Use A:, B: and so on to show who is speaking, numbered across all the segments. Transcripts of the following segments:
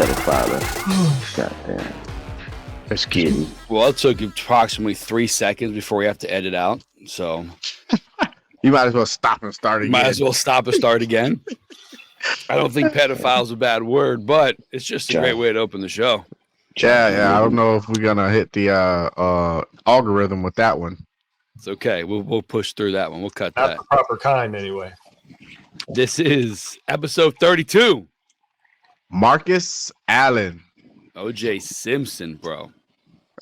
A: pedophile. Goddamn. That's kidding.
B: Well, it took approximately 3 seconds before we have to edit out. So
C: you might as well stop and start again.
B: Might as well stop and start again. I don't think pedophile is a bad word, but it's just a great way to open the show.
C: Yeah. I don't know if we're gonna hit the algorithm with that one.
B: It's okay. We'll push through that one. We'll cut
D: Not
B: that.
D: the proper kind, anyway.
B: This is episode 32.
C: Marcus Allen.
B: O.J. Simpson, bro.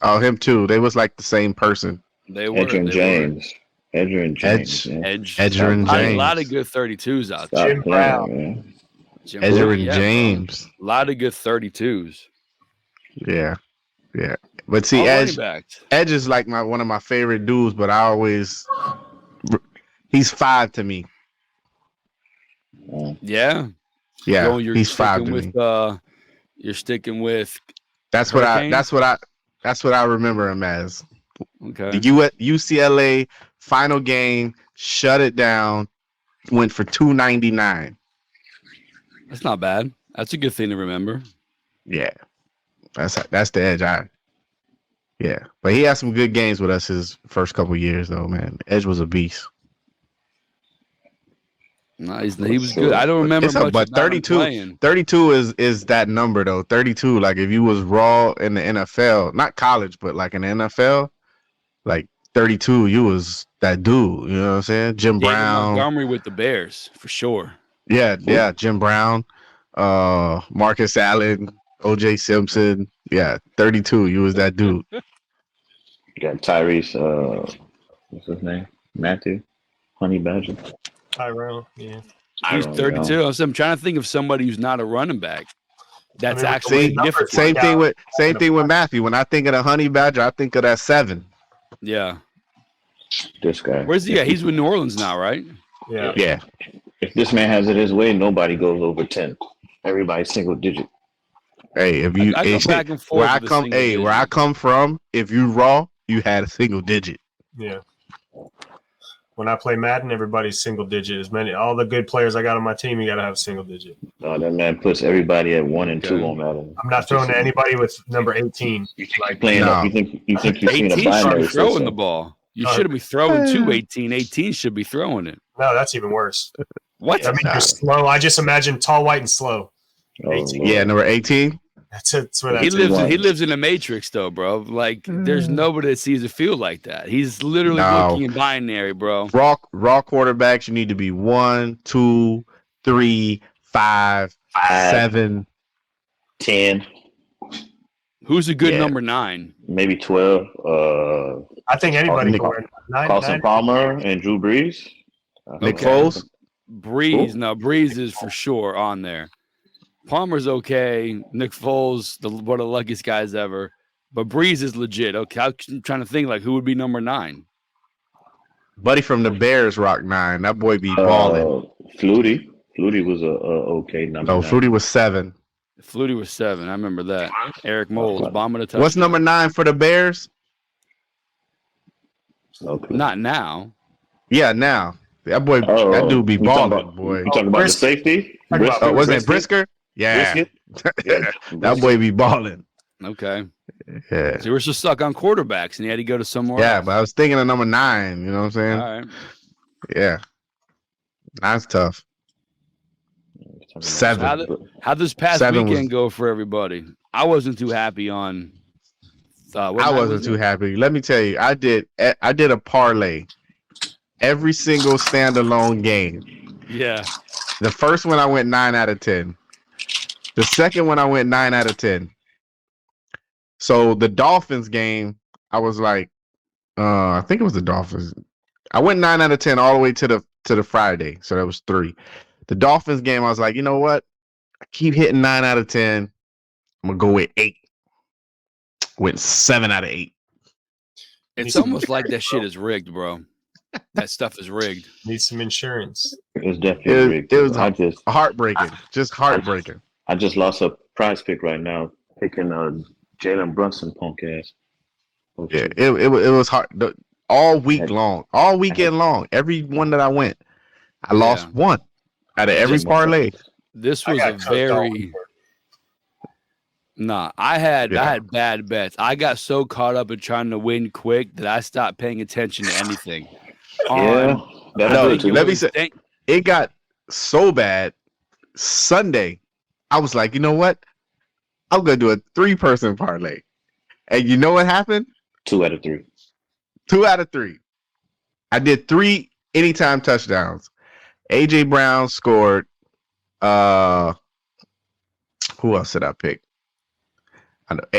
C: Oh, him too. They was like the same person.
B: They were.
A: Edgerrin James. Edgerrin James.
C: Edgerrin James.
B: A lot of good 32s out there.
D: Jim Brown.
C: Edgerrin James.
B: Bro. A lot of good 32s.
C: Yeah. But see, Edge is like one of my favorite dudes, but he's 5 to me.
B: Yeah.
C: Yeah. He's 5 to me.
B: You're sticking with.
C: That's what I remember him as.
B: Okay.
C: The UCLA final game, shut it down, went for $299.
B: That's not bad. That's a good thing to remember.
C: Yeah. That's the Edge. Yeah. But he had some good games with us his first couple years though, man. Edge was a beast.
B: No, he was good. I don't remember much.
C: But 32 is that number though. 32, like if you was raw in the NFL, not college, but like in the NFL, like 32, you was that dude. You know what I'm saying? Jim Brown,
B: Montgomery with the Bears for sure.
C: Yeah. Jim Brown, Marcus Allen, O.J. Simpson. Yeah, 32. You was that dude.
A: You got Tyrese. What's his name? Matthew, Honey Badger.
D: Tyrone, yeah.
B: He's 32. I'm trying to think of somebody who's not a running back. That's actually different.
C: Same thing with Matthew. When I think of the Honey Badger, I think of that 7.
B: Yeah.
A: This guy.
B: Where's he at? He's with New Orleans now, right?
C: Yeah.
A: If this man has it his way, nobody goes over 10. Everybody's single digit.
C: Hey, if you where I come from, if you raw, you had a single digit.
D: Yeah. When I play Madden, everybody's single digit. All the good players I got on my team, you got to have a single digit.
A: That man puts everybody at 1 and 2 on Madden.
D: I'm not throwing to anybody with number 18.
A: Like playing up. You think you've seen a binary
B: throwing the ball. You shouldn't be throwing to 18. 18 should be throwing it.
D: No, that's even worse.
B: What?
D: I mean, you're slow. I just imagine tall, white, and slow.
A: 18.
C: Yeah, number 18.
D: That's what
B: he lives in a matrix, though, bro. Like, there's nobody that sees a field like that. He's literally looking in binary, bro.
C: Raw quarterbacks, you need to be 1, 2, 3, 5, 7,
A: 10.
B: Who's a good number 9?
A: Maybe 12.
D: I think anybody.
A: Carson Palmer and Drew Brees.
C: Nick Foles.
B: Brees, no, Brees is for sure on there. Palmer's okay. Nick Foles, one of the luckiest guys ever. But Breeze is legit. Okay, I'm trying to think like who would be number 9.
C: Buddy from the Bears rock 9. That boy be balling.
A: Flutie was a okay number.
C: No, 9. Flutie was 7.
B: Flutie was 7. I remember that. Eric Moles, bombing a touchdown.
C: What's number 9 for the Bears?
A: Okay.
B: Not now.
C: Yeah, now. That boy, that dude be balling, boy.
A: You talking about the safety?
C: Was it Brisker? Yeah. That boy be balling.
B: Okay.
C: Yeah.
B: So we're just stuck on quarterbacks, and he had to go to somewhere else.
C: But I was thinking of number 9. You know what I'm saying?
B: All right.
C: Yeah. That's tough. 7.
B: How this past weekend go for everybody? I wasn't too happy on.
C: I wasn't too happy. Let me tell you, I did a parlay every single standalone game.
B: Yeah.
C: The first one I went 9 out of 10. The second one I went 9 out of 10. So the Dolphins game, I was like, I think it was the Dolphins. I went 9 out of 10 all the way to the Friday. So that was 3. The Dolphins game, I was like, you know what? I keep hitting 9 out of 10. I'm gonna go with 8. Went 7 out of 8.
B: It's almost like that shit is rigged, bro. That stuff is rigged.
D: Need some insurance.
A: It was definitely rigged.
C: It was heartbreaking. Just heartbreaking.
A: I just lost a prize pick right now, picking Jalen Brunson punk ass.
C: Yeah, it was hard all week long, all weekend long. Every one that I went, I lost one out of every parlay.
B: This was a very Nah, I had bad bets. I got so caught up in trying to win quick that I stopped paying attention to anything.
A: Yeah, that's
C: No,
A: good too.
C: let me say, it got so bad Sunday. I was like, you know what? I'm gonna do a 3-person parlay, and you know what happened?
A: 2 out of 3.
C: 2 out of 3. I did 3 anytime touchdowns. AJ Brown scored. Who else did I pick?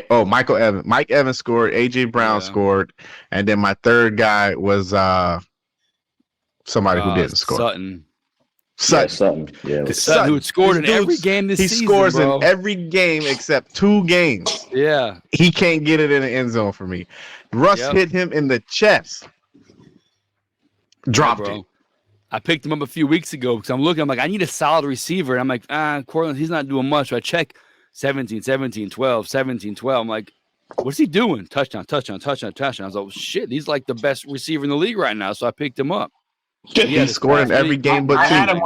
C: Michael Evans. Mike Evans scored. AJ Brown scored, and then my third guy was somebody who didn't score.
B: Sutton.
C: Sutton.
A: Yeah.
B: Sutton, who had scored in every game this season.
C: He scores
B: bro.
C: in every game except 2 games.
B: Yeah.
C: He can't get it in the end zone for me. Russ hit him in the chest. Dropped it.
B: I picked him up a few weeks ago because I'm like, I need a solid receiver. And I'm like, Cortland, he's not doing much. So I check 17, 17, 12, 17, 12. I'm like, what's he doing? Touchdown. I was like, oh, shit, he's like the best receiver in the league right now. So I picked him up.
C: He scored in every game but 2.
D: I had him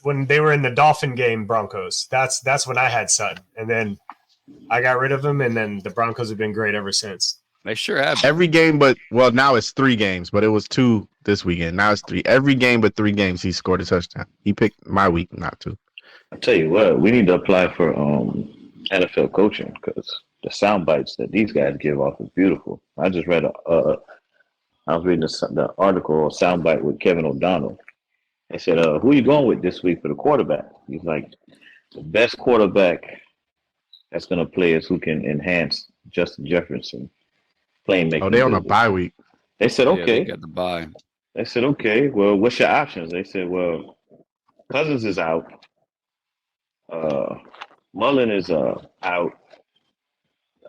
D: when they were in the Dolphin game Broncos. That's when I had Sutton. And then I got rid of him, and then the Broncos have been great ever since.
B: They sure have.
C: Every game now it's 3 games, but it was 2 this weekend. Now it's 3. Every game but 3 games he scored a touchdown. He picked my week not to.
A: I tell you what, we need to apply for NFL coaching because the sound bites that these guys give off is beautiful. I just read I was reading the article or soundbite with Kevin O'Donnell. They said, who are you going with this week for the quarterback? He's like, the best quarterback that's going to play is who can enhance Justin Jefferson playmaking.
C: Oh, they're on a bye week.
A: They said, okay.
B: They got the bye.
A: They said, okay, well, what's your options? They said, well, Cousins is out. Mullen is out. The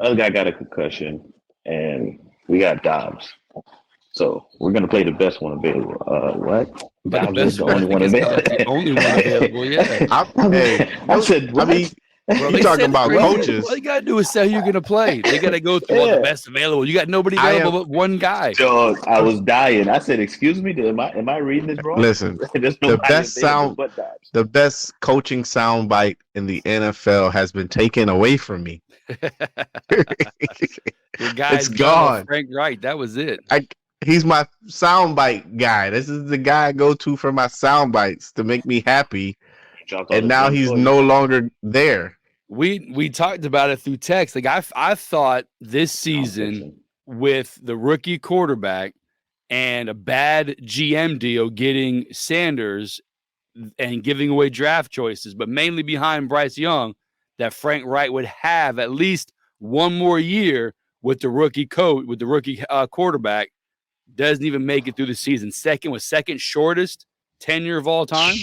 A: other guy got a concussion. And we got Dobbs. So we're gonna play the best one available. What? Dobbs is the only one available.
B: The only one available, yeah.
A: I said, what?
C: You talking about coaches?
B: All you gotta do is say who you're gonna play. They gotta go through all the best available. You got nobody available but one guy.
A: Dog, I was dying. I said, "Excuse me, am I reading this wrong?"
C: Listen, the best coaching soundbite in the NFL has been taken away from me. It's gone.
B: Frank Reich, that was it.
C: He's my soundbite guy. This is the guy I go to for my soundbites to make me happy. And now he's no longer there.
B: We talked about it through text. Like I thought this season with the rookie quarterback and a bad GM deal getting Sanders and giving away draft choices, but mainly behind Bryce Young, that Frank Reich would have at least one more year with the rookie coach, with the rookie quarterback. Doesn't even make it through the season. Second shortest tenure of all time.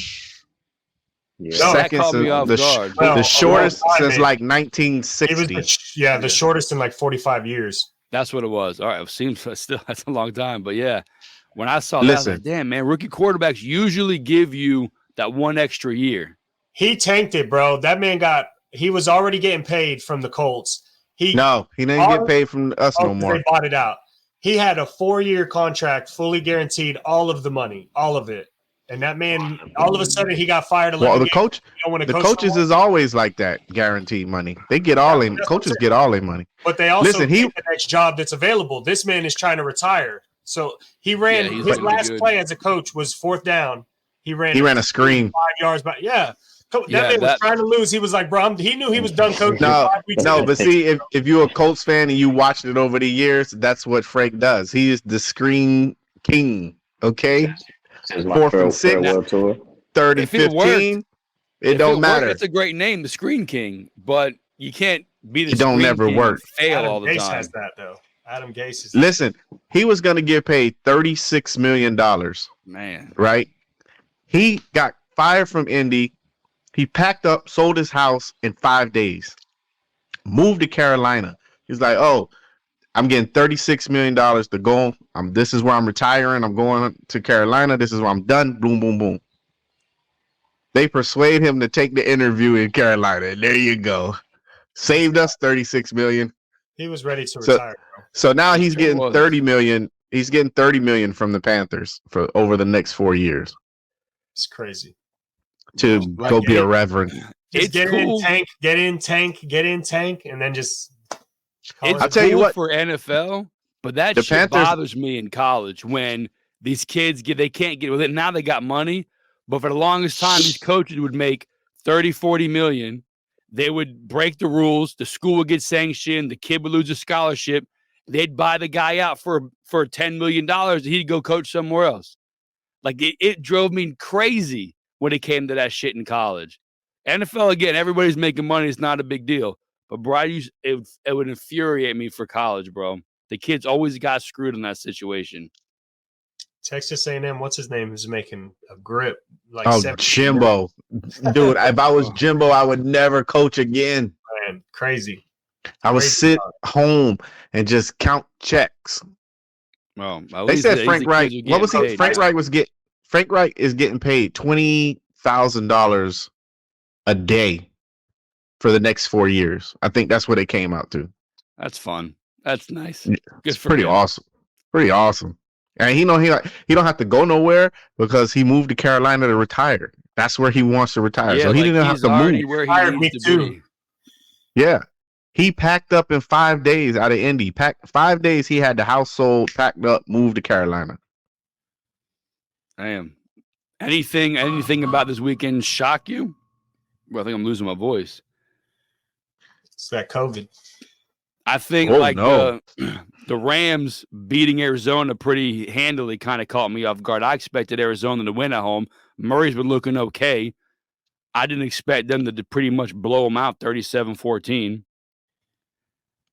A: Yeah.
C: Second, the shortest since like 1960.
D: The shortest in like 45 years.
B: That's what it was. All right, it seems still that's a long time, but yeah, when I saw that, I was like, damn man, rookie quarterbacks usually give you that one extra year.
D: He tanked it, bro. That man he was already getting paid from the Colts. He didn't
C: get paid from us no more.
D: They bought it out. He had a 4-year contract, fully guaranteed, all of the money, all of it. And that man, all of a sudden, he got fired.
C: Well, the coaches is always like that, guaranteed money. They get all in. Coaches get all their money.
D: But they also get the next job that's available. This man is trying to retire. So he ran his last play as a coach was 4th down. He ran a
C: screen
D: 5 yards back. Yeah. That man was trying to lose. He was like, bro, he knew he was done coaching.
C: But see, if you're a Colts fan and you watched it over the years, that's what Frank does. He is the screen king. Okay. 4th and 6, 3rd and 15. It don't matter.
B: It's a great name, the Screen King, but you can't be the
C: It don't never work.
B: Fail
D: Adam
B: all the
D: Gase
B: time.
D: has that though. Adam Gase is.
C: Listen, he was going to get paid $36 million.
B: Man,
C: right? He got fired from Indy. He packed up, sold his house in 5 days, moved to Carolina. He's like, "Oh, I'm getting $36 million to go. This is where I'm retiring. I'm going to Carolina. This is where I'm done." Boom, boom, boom. They persuade him to take the interview in Carolina. And there you go. Saved us $36 million.
D: He was ready to retire. Bro.
C: So now he's getting $30 million. He's getting $30 million from the Panthers for over the next 4 years.
D: It's crazy.
C: To go be a reverend.
D: Just
B: it's
D: get
B: cool.
D: in, tank, get in, tank, and then just.
B: It's
C: I'll tell you
B: cool
C: what.
B: for NFL, but that
C: The
B: shit
C: Panthers-
B: bothers me in college when these kids they can't get with it. Now they got money, but for the longest time, these coaches would make 30, 40 million. They would break the rules. The school would get sanctioned. The kid would lose a scholarship. They'd buy the guy out for $10 million. And he'd go coach somewhere else. Like it drove me crazy when it came to that shit in college. NFL, again, everybody's making money. It's not a big deal. But bro, it would infuriate me for college, bro. The kids always got screwed in that situation.
D: Texas A&M, what's his name, who's making a grip like
C: Jimbo. Dude, if I was Jimbo, I would never coach again.
D: Man, crazy.
C: I would sit home and just count checks.
B: Well,
C: They said Frank Reich. What was he? Frank Reich is getting paid $20,000 a day for the next 4 years. I think that's what it came out to.
B: That's fun. That's nice.
C: It's pretty awesome. Pretty awesome. And he don't have to go nowhere because he moved to Carolina to retire. That's where he wants to retire. So he didn't have to move.
B: Where he needs to be.
C: Yeah. He packed up in 5 days out of Indy. 5 days he had the house sold, packed up, moved to Carolina.
B: Damn. Anything about this weekend shock you? Well, I think I'm losing my voice.
D: It's that COVID.
B: I think the Rams beating Arizona pretty handily kind of caught me off guard. I expected Arizona to win at home. Murray's been looking okay. I didn't expect them to pretty much blow them out 37-14.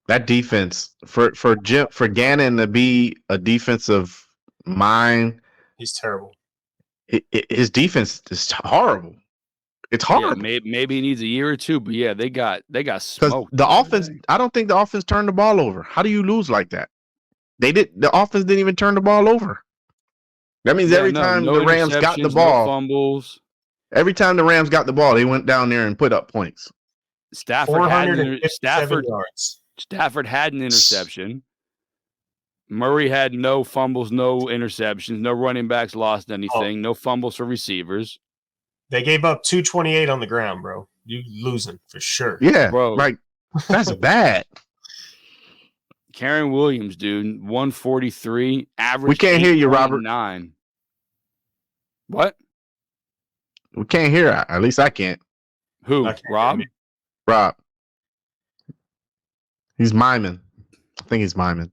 C: That defense for Gannon to be a defensive mind,
D: he's terrible.
C: His defense is horrible. It's horrible.
B: Yeah, maybe he needs a year or two, but yeah, they got smoked.
C: The offense, I don't think the offense turned the ball over. How do you lose like that? The offense didn't even turn the ball over. That means every time the Rams got the ball,
B: fumbles.
C: Every time the Rams got the ball, they went down there and put up points.
B: Stafford had an interception. Murray had no fumbles, no interceptions, no running backs lost anything, no fumbles for receivers.
D: They gave up 228 on the ground, bro. You losing for sure.
C: Yeah, bro. Like that's bad.
B: Karen Williams, dude, 143 average.
C: We can't hear you, Robert.
B: 9. What?
C: We can't hear. At least I can't.
B: Who? Rob?
C: Rob. He's miming. I think he's miming.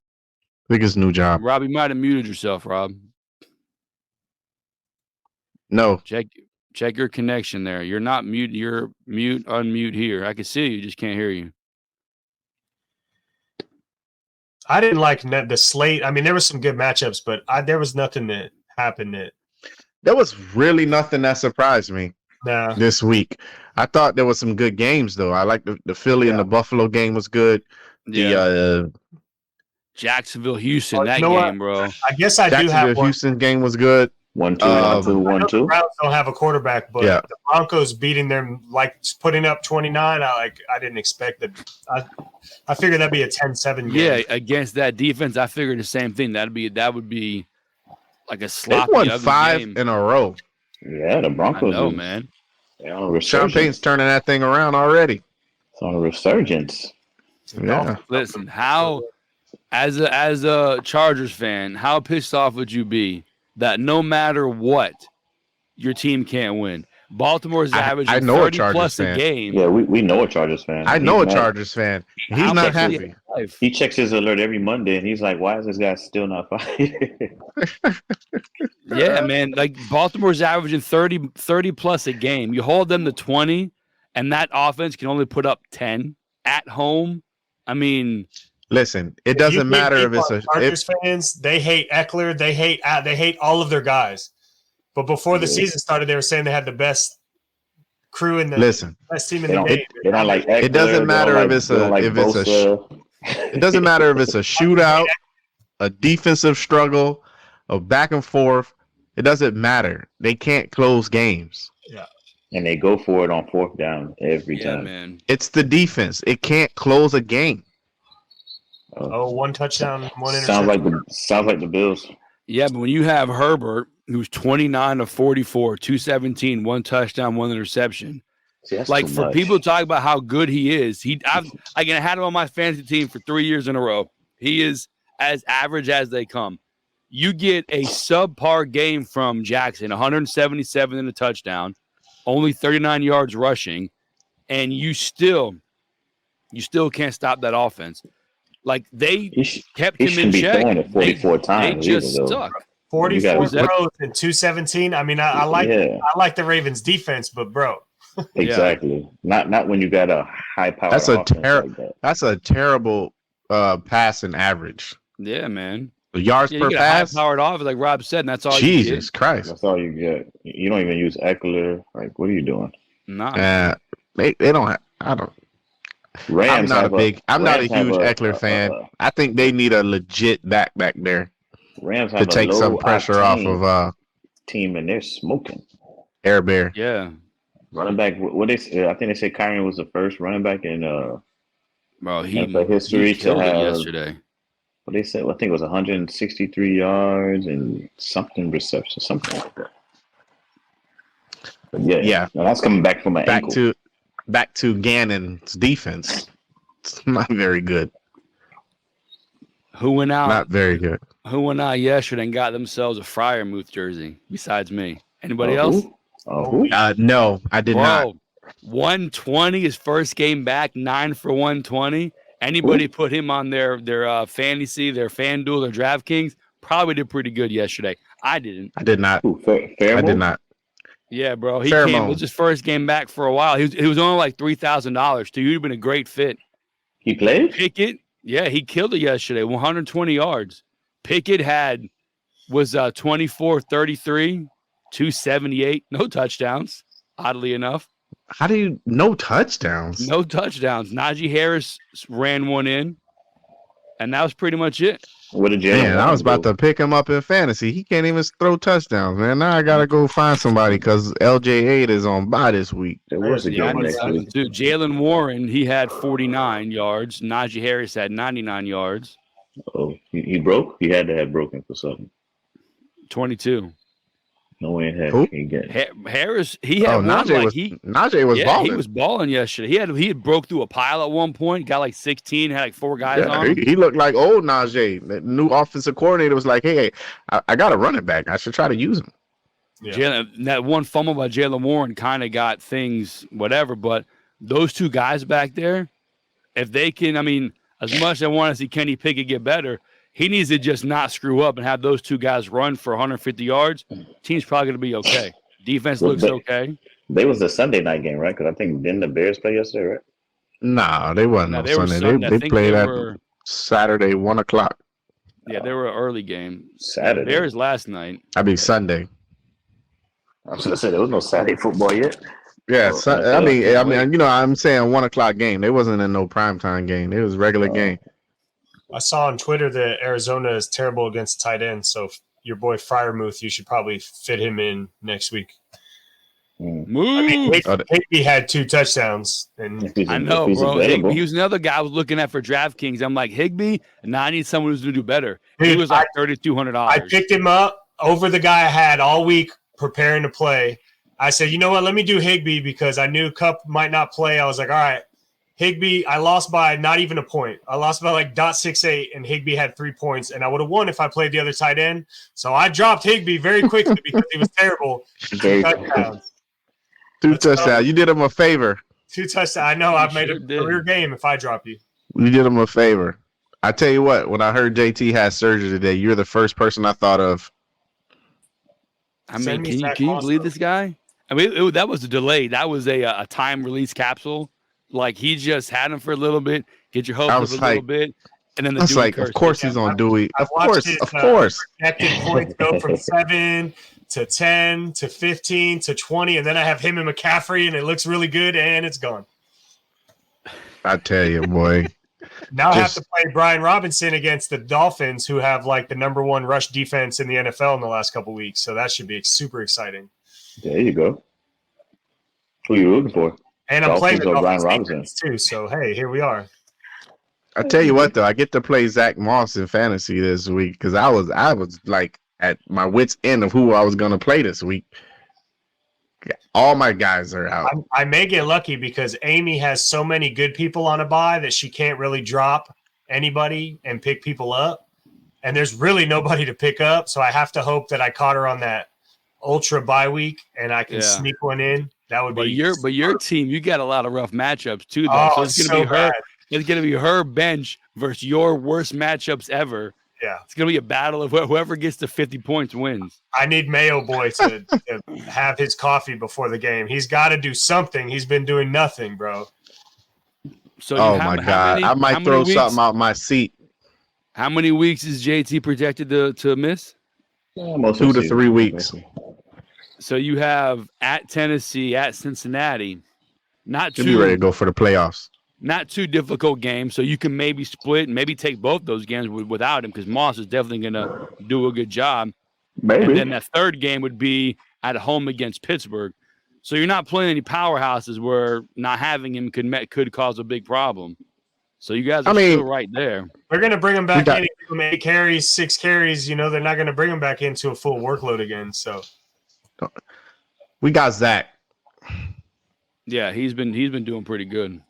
C: I think it's a new job.
B: Rob, you might have muted yourself, Rob.
C: No.
B: Check your connection there. You're not mute. You're mute, unmute here. I can see you, just can't hear you.
D: I didn't like the slate. I mean, there was some good matchups, but there was nothing that happened that.
C: There was really nothing that surprised me this week. I thought there was some good games, though. I like the Philly and the Buffalo game was good. The
B: Jacksonville, Houston, that game, bro.
D: I guess I do have one.
C: Houston game was good.
A: 1-2, 1-2.
D: The Browns don't have a quarterback, but the Broncos beating them, like putting up 29. I didn't expect that. I figured that'd be a 10-7 game.
B: Yeah, against that defense, I figured the same thing. That would be like a sloppy.
C: They won 5 in a row.
A: Yeah, the Broncos.
B: I know, man.
C: Sean Payton's turning that thing around already.
A: It's on a resurgence.
C: Yeah.
B: Listen, how as a Chargers fan, how pissed off would you be that no matter what, your team can't win? Baltimore's averaging 30 plus a game.
A: Yeah, we know a Chargers fan.
C: I know a Chargers fan. He's not happy.
A: He checks his alert every Monday, and he's like, "Why is this guy still not fighting?"
B: Yeah, man. Like Baltimore's averaging 30 plus a game. You hold them to 20, and that offense can only put up 10 at home. I mean,
C: listen, it doesn't matter if it's a
D: Chargers fans. They hate Eckler. They hate all of their guys. But before the season started, they were saying they had the best crew in the best team in the game.
A: They don't like Eckler,
C: it doesn't matter if it's it doesn't matter if it's a shootout, a defensive struggle, a back and forth. It doesn't matter. They can't close games.
D: Yeah.
A: And they go for it on 4th down every time.
B: Man.
C: It's the defense. It can't close a game.
D: One touchdown, one interception.
A: Sounds like the Bills.
B: Yeah, but when you have Herbert, who's 29 of 44, 217, 1 touchdown, 1 interception,
A: See, that's
B: Like
A: too
B: for
A: much.
B: people to talk about how good he is, I had him on my fantasy team for 3 years in a row. He is as average as they come. You get a subpar game from Jackson, 177 and a touchdown, only 39 yards rushing, and you still can't stop that offense. Like they kept him in check.
A: Throwing it 44 times.
B: They just stuck.
D: 44 throws and 217. I mean, I like the Ravens defense, but bro.
A: Exactly. Not when you got a high power.
C: That's a terrible passing average.
B: Yeah, man.
C: Yards per pass.
B: High-powered offense, like Rob said, and that's all.
C: Jesus Christ.
A: That's all you get. You don't even use Eckler. Like, what are you doing?
B: Nah.
C: They don't. I don't.
A: Rams
C: I'm not a huge Eckler fan. I think they need a legit back there.
A: Rams
C: have to take some pressure off of
A: team, and they're smoking.
C: Air Bear.
B: Yeah.
A: Running back. What they say? I think they said Kyron was the first running back in
B: history
A: to have
B: yesterday.
A: What they said? I think it was 163 yards and something reception, something like that. But yeah. No, that's coming back from my ankle.
C: Back to Gannon's defense. It's not very good.
B: Who went out?
C: Not very good.
B: Who went out yesterday and got themselves a Freiermuth jersey besides me? Anybody else?
C: No, I did not.
B: 120 his first game back, 9 for 120. Anybody put him on their fantasy, their FanDuel, their DraftKings? Probably did pretty good yesterday. I didn't.
C: I did not. I did not.
B: Yeah, bro. He came. It was his first game back for a while. He was only like $3,000 too. He'd have been a great fit.
A: He played?
B: Pickett, yeah, he killed it yesterday. 120 yards. Pickett was 24-33, 278, no touchdowns. Oddly enough.
C: How do you no touchdowns?
B: No touchdowns. Najee Harris ran one in, and that was pretty much it.
A: What did Jalen?
C: I was about to pick him up in fantasy. He can't even throw touchdowns, man. Now I gotta go find somebody because LJ8 is on bye this week.
A: There was a game next week.
B: Dude, Jalen Warren, he had 49 yards. Najee Harris had 99 yards.
A: Oh, he broke? He had to have broken for something.
B: 22.
A: No way in heck he get
B: Harris. He had
C: Najee was balling.
B: He was balling yesterday. He had broke through a pile at one point. Got like 16. Had like 4 guys on him.
C: He looked like old Najee. The new offensive coordinator was like, "Hey, I got a running back. I should try to use him."
B: Yeah. That one fumble by Jalen Warren kind of got things whatever. But those 2 guys back there, if they can, I mean, as much as I want to see Kenny Pickett get better. He needs to just not screw up and have those 2 guys run for 150 yards. Team's probably going to be okay. Defense looks okay.
A: They was the Sunday night game, right? Because I think didn't the Bears play yesterday, right?
C: Nah, they wasn't Sunday. They played at Saturday, 1:00.
B: Yeah, they were an early game.
A: Saturday.
B: Bears last night.
C: I mean Sunday.
A: I was gonna say there was no Saturday football yet.
C: Yeah, I mean, I'm saying 1:00 game. They wasn't in no primetime game. It was regular game.
D: I saw on Twitter that Arizona is terrible against tight ends, so your boy Freiermuth, you should probably fit him in next week.
B: Move.
D: I mean, Higbee had 2 touchdowns. And
B: I know, bro. He was another guy I was looking at for DraftKings. I'm like, Higbee? Now I need someone who's going to do better. He was like $3,200.
D: I picked him up over the guy I had all week preparing to play. I said, you know what? Let me do Higbee because I knew Kupp might not play. I was like, all right. Higbee, I lost by not even a point. I lost by like .68, and Higbee had 3 points, and I would have won if I played the other tight end. So I dropped Higbee very quickly because he was terrible. 2 touchdowns.
C: 2 touchdowns. You did him a favor.
D: 2 touchdowns. I know. I've made a career game if I drop you.
C: You did him a favor. I tell you what, when I heard JT had surgery today, you're the first person I thought of.
B: I mean, can you believe this guy? I mean, that was a delay. That was a time release capsule. Like he just had him for a little bit, get your hopes up a little bit, and then the Dewey
C: like, of course he's on Dewey. Of course.
D: Projected points go from 7 to 10 to 15 to 20, and then I have him and McCaffrey, and it looks really good, and it's gone.
C: I tell you, boy.
D: Now I have to play Brian Robinson against the Dolphins, who have like the number 1 rush defense in the NFL in the last couple of weeks, so that should be super exciting.
A: There you go. Who are you rooting for?
D: And I'm playing the Brian Robinson too. So hey, here we are.
C: I tell you what, though, I get to play Zach Moss in fantasy this week because I was like at my wit's end of who I was going to play this week. All my guys are out.
D: I may get lucky because Amy has so many good people on a bye that she can't really drop anybody and pick people up. And there's really nobody to pick up. So I have to hope that I caught her on that ultra bye week and I can sneak one in. That would be.
B: But your team, you got a lot of rough matchups too, though.
D: Oh,
B: so it's gonna be her.
D: bad.
B: It's gonna be her bench versus your worst matchups ever.
D: Yeah,
B: it's gonna be a battle of whoever gets to 50 points wins.
D: I need Mayo Boy to have his coffee before the game. He's got to do something. He's been doing nothing, bro.
B: So
C: my God, I might throw something out my seat.
B: How many weeks is JT projected to miss?
C: 2 to 3 weeks.
B: So you have at Tennessee, at Cincinnati.
C: Should be ready to go for the playoffs.
B: Not too difficult games, so you can maybe split and maybe take both those games without him because Moss is definitely going to do a good job.
A: Maybe.
B: And then that third game would be at home against Pittsburgh. So you're not playing any powerhouses where not having him could cause a big problem. So you guys are still right there.
D: They're going to bring him back in and give him 8 carries, 6 carries. You know, they're not going to bring him back into a full workload again. So
C: we got Zach.
B: Yeah, he's been doing pretty good.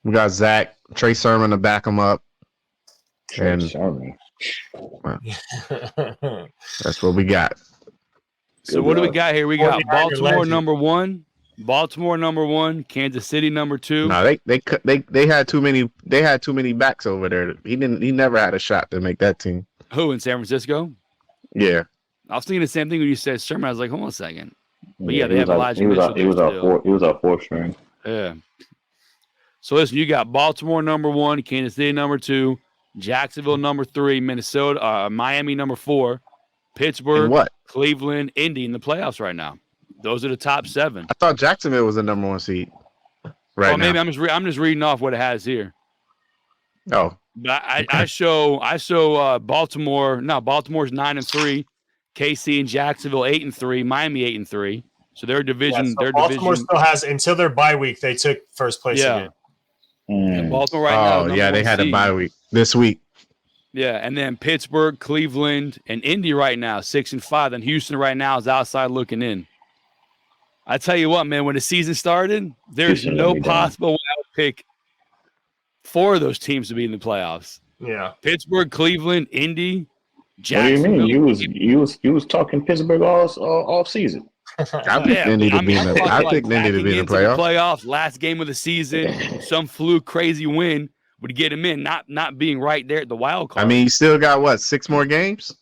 C: We got Zach, Trey Sermon to back him up. And that's what we got.
B: So what do we got here? We got Baltimore number 1, Baltimore number 1, Kansas City number 2.
C: No, they had too many. They had too many backs over there. He never had a shot to make that team.
B: Who in San Francisco?
C: Yeah,
B: I was thinking the same thing when you said Sermon. I was like, hold on a second. But yeah, they have Elijah
A: he
B: Mitchell.
A: He was our fourth string.
B: Yeah. So listen, you got Baltimore number 1, Kansas City number 2, Jacksonville number 3, Minnesota, Miami number 4, Pittsburgh, Cleveland, Indy in the playoffs right now. Those are the top 7.
C: I thought Jacksonville was the number 1 seed. Right.
B: Maybe I'm just reading off what it has here.
C: Oh.
B: But I show Baltimore. No, Baltimore's 9-3, KC and Jacksonville 8-3, Miami 8-3. So their division.
D: Yeah, so Baltimore still has until their bye week. They took first place again.
B: And Baltimore right now.
C: Oh yeah, they had a bye week this week.
B: Yeah, and then Pittsburgh, Cleveland, and Indy right now 6-5. And Houston right now is outside looking in. I tell you what, man. When the season started, there's no possible way I would pick 4 of those teams to be in the playoffs.
D: Yeah,
B: Pittsburgh, Cleveland, Indy, Jacksonville.
A: What do you mean? You was talking Pittsburgh all season.
C: I picked Indy to be in the
B: playoffs. Last game of the season, some fluke crazy win would get him in. Not being right there at the wild card.
C: I mean, you still got 6 more games?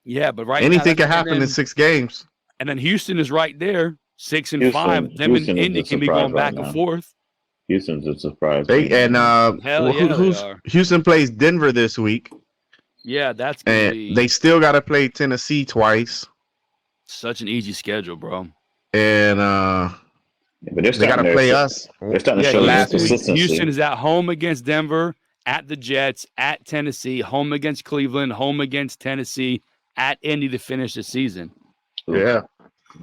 B: Yeah, but
C: anything can happen in 6 games.
B: And then Houston is right there, 6-5. Them and Indy can be going back and forth.
A: Houston's a surprise.
C: Houston plays Denver this week.
B: Yeah, that's gonna be.
C: They still got to play Tennessee twice.
B: Such an easy schedule, bro.
C: And
A: but
C: they got to play us.
A: They're starting to show consistency.
B: Houston is at home against Denver, at the Jets, at Tennessee, home against Cleveland, home against Tennessee, at Indy to finish the season.
C: Yeah.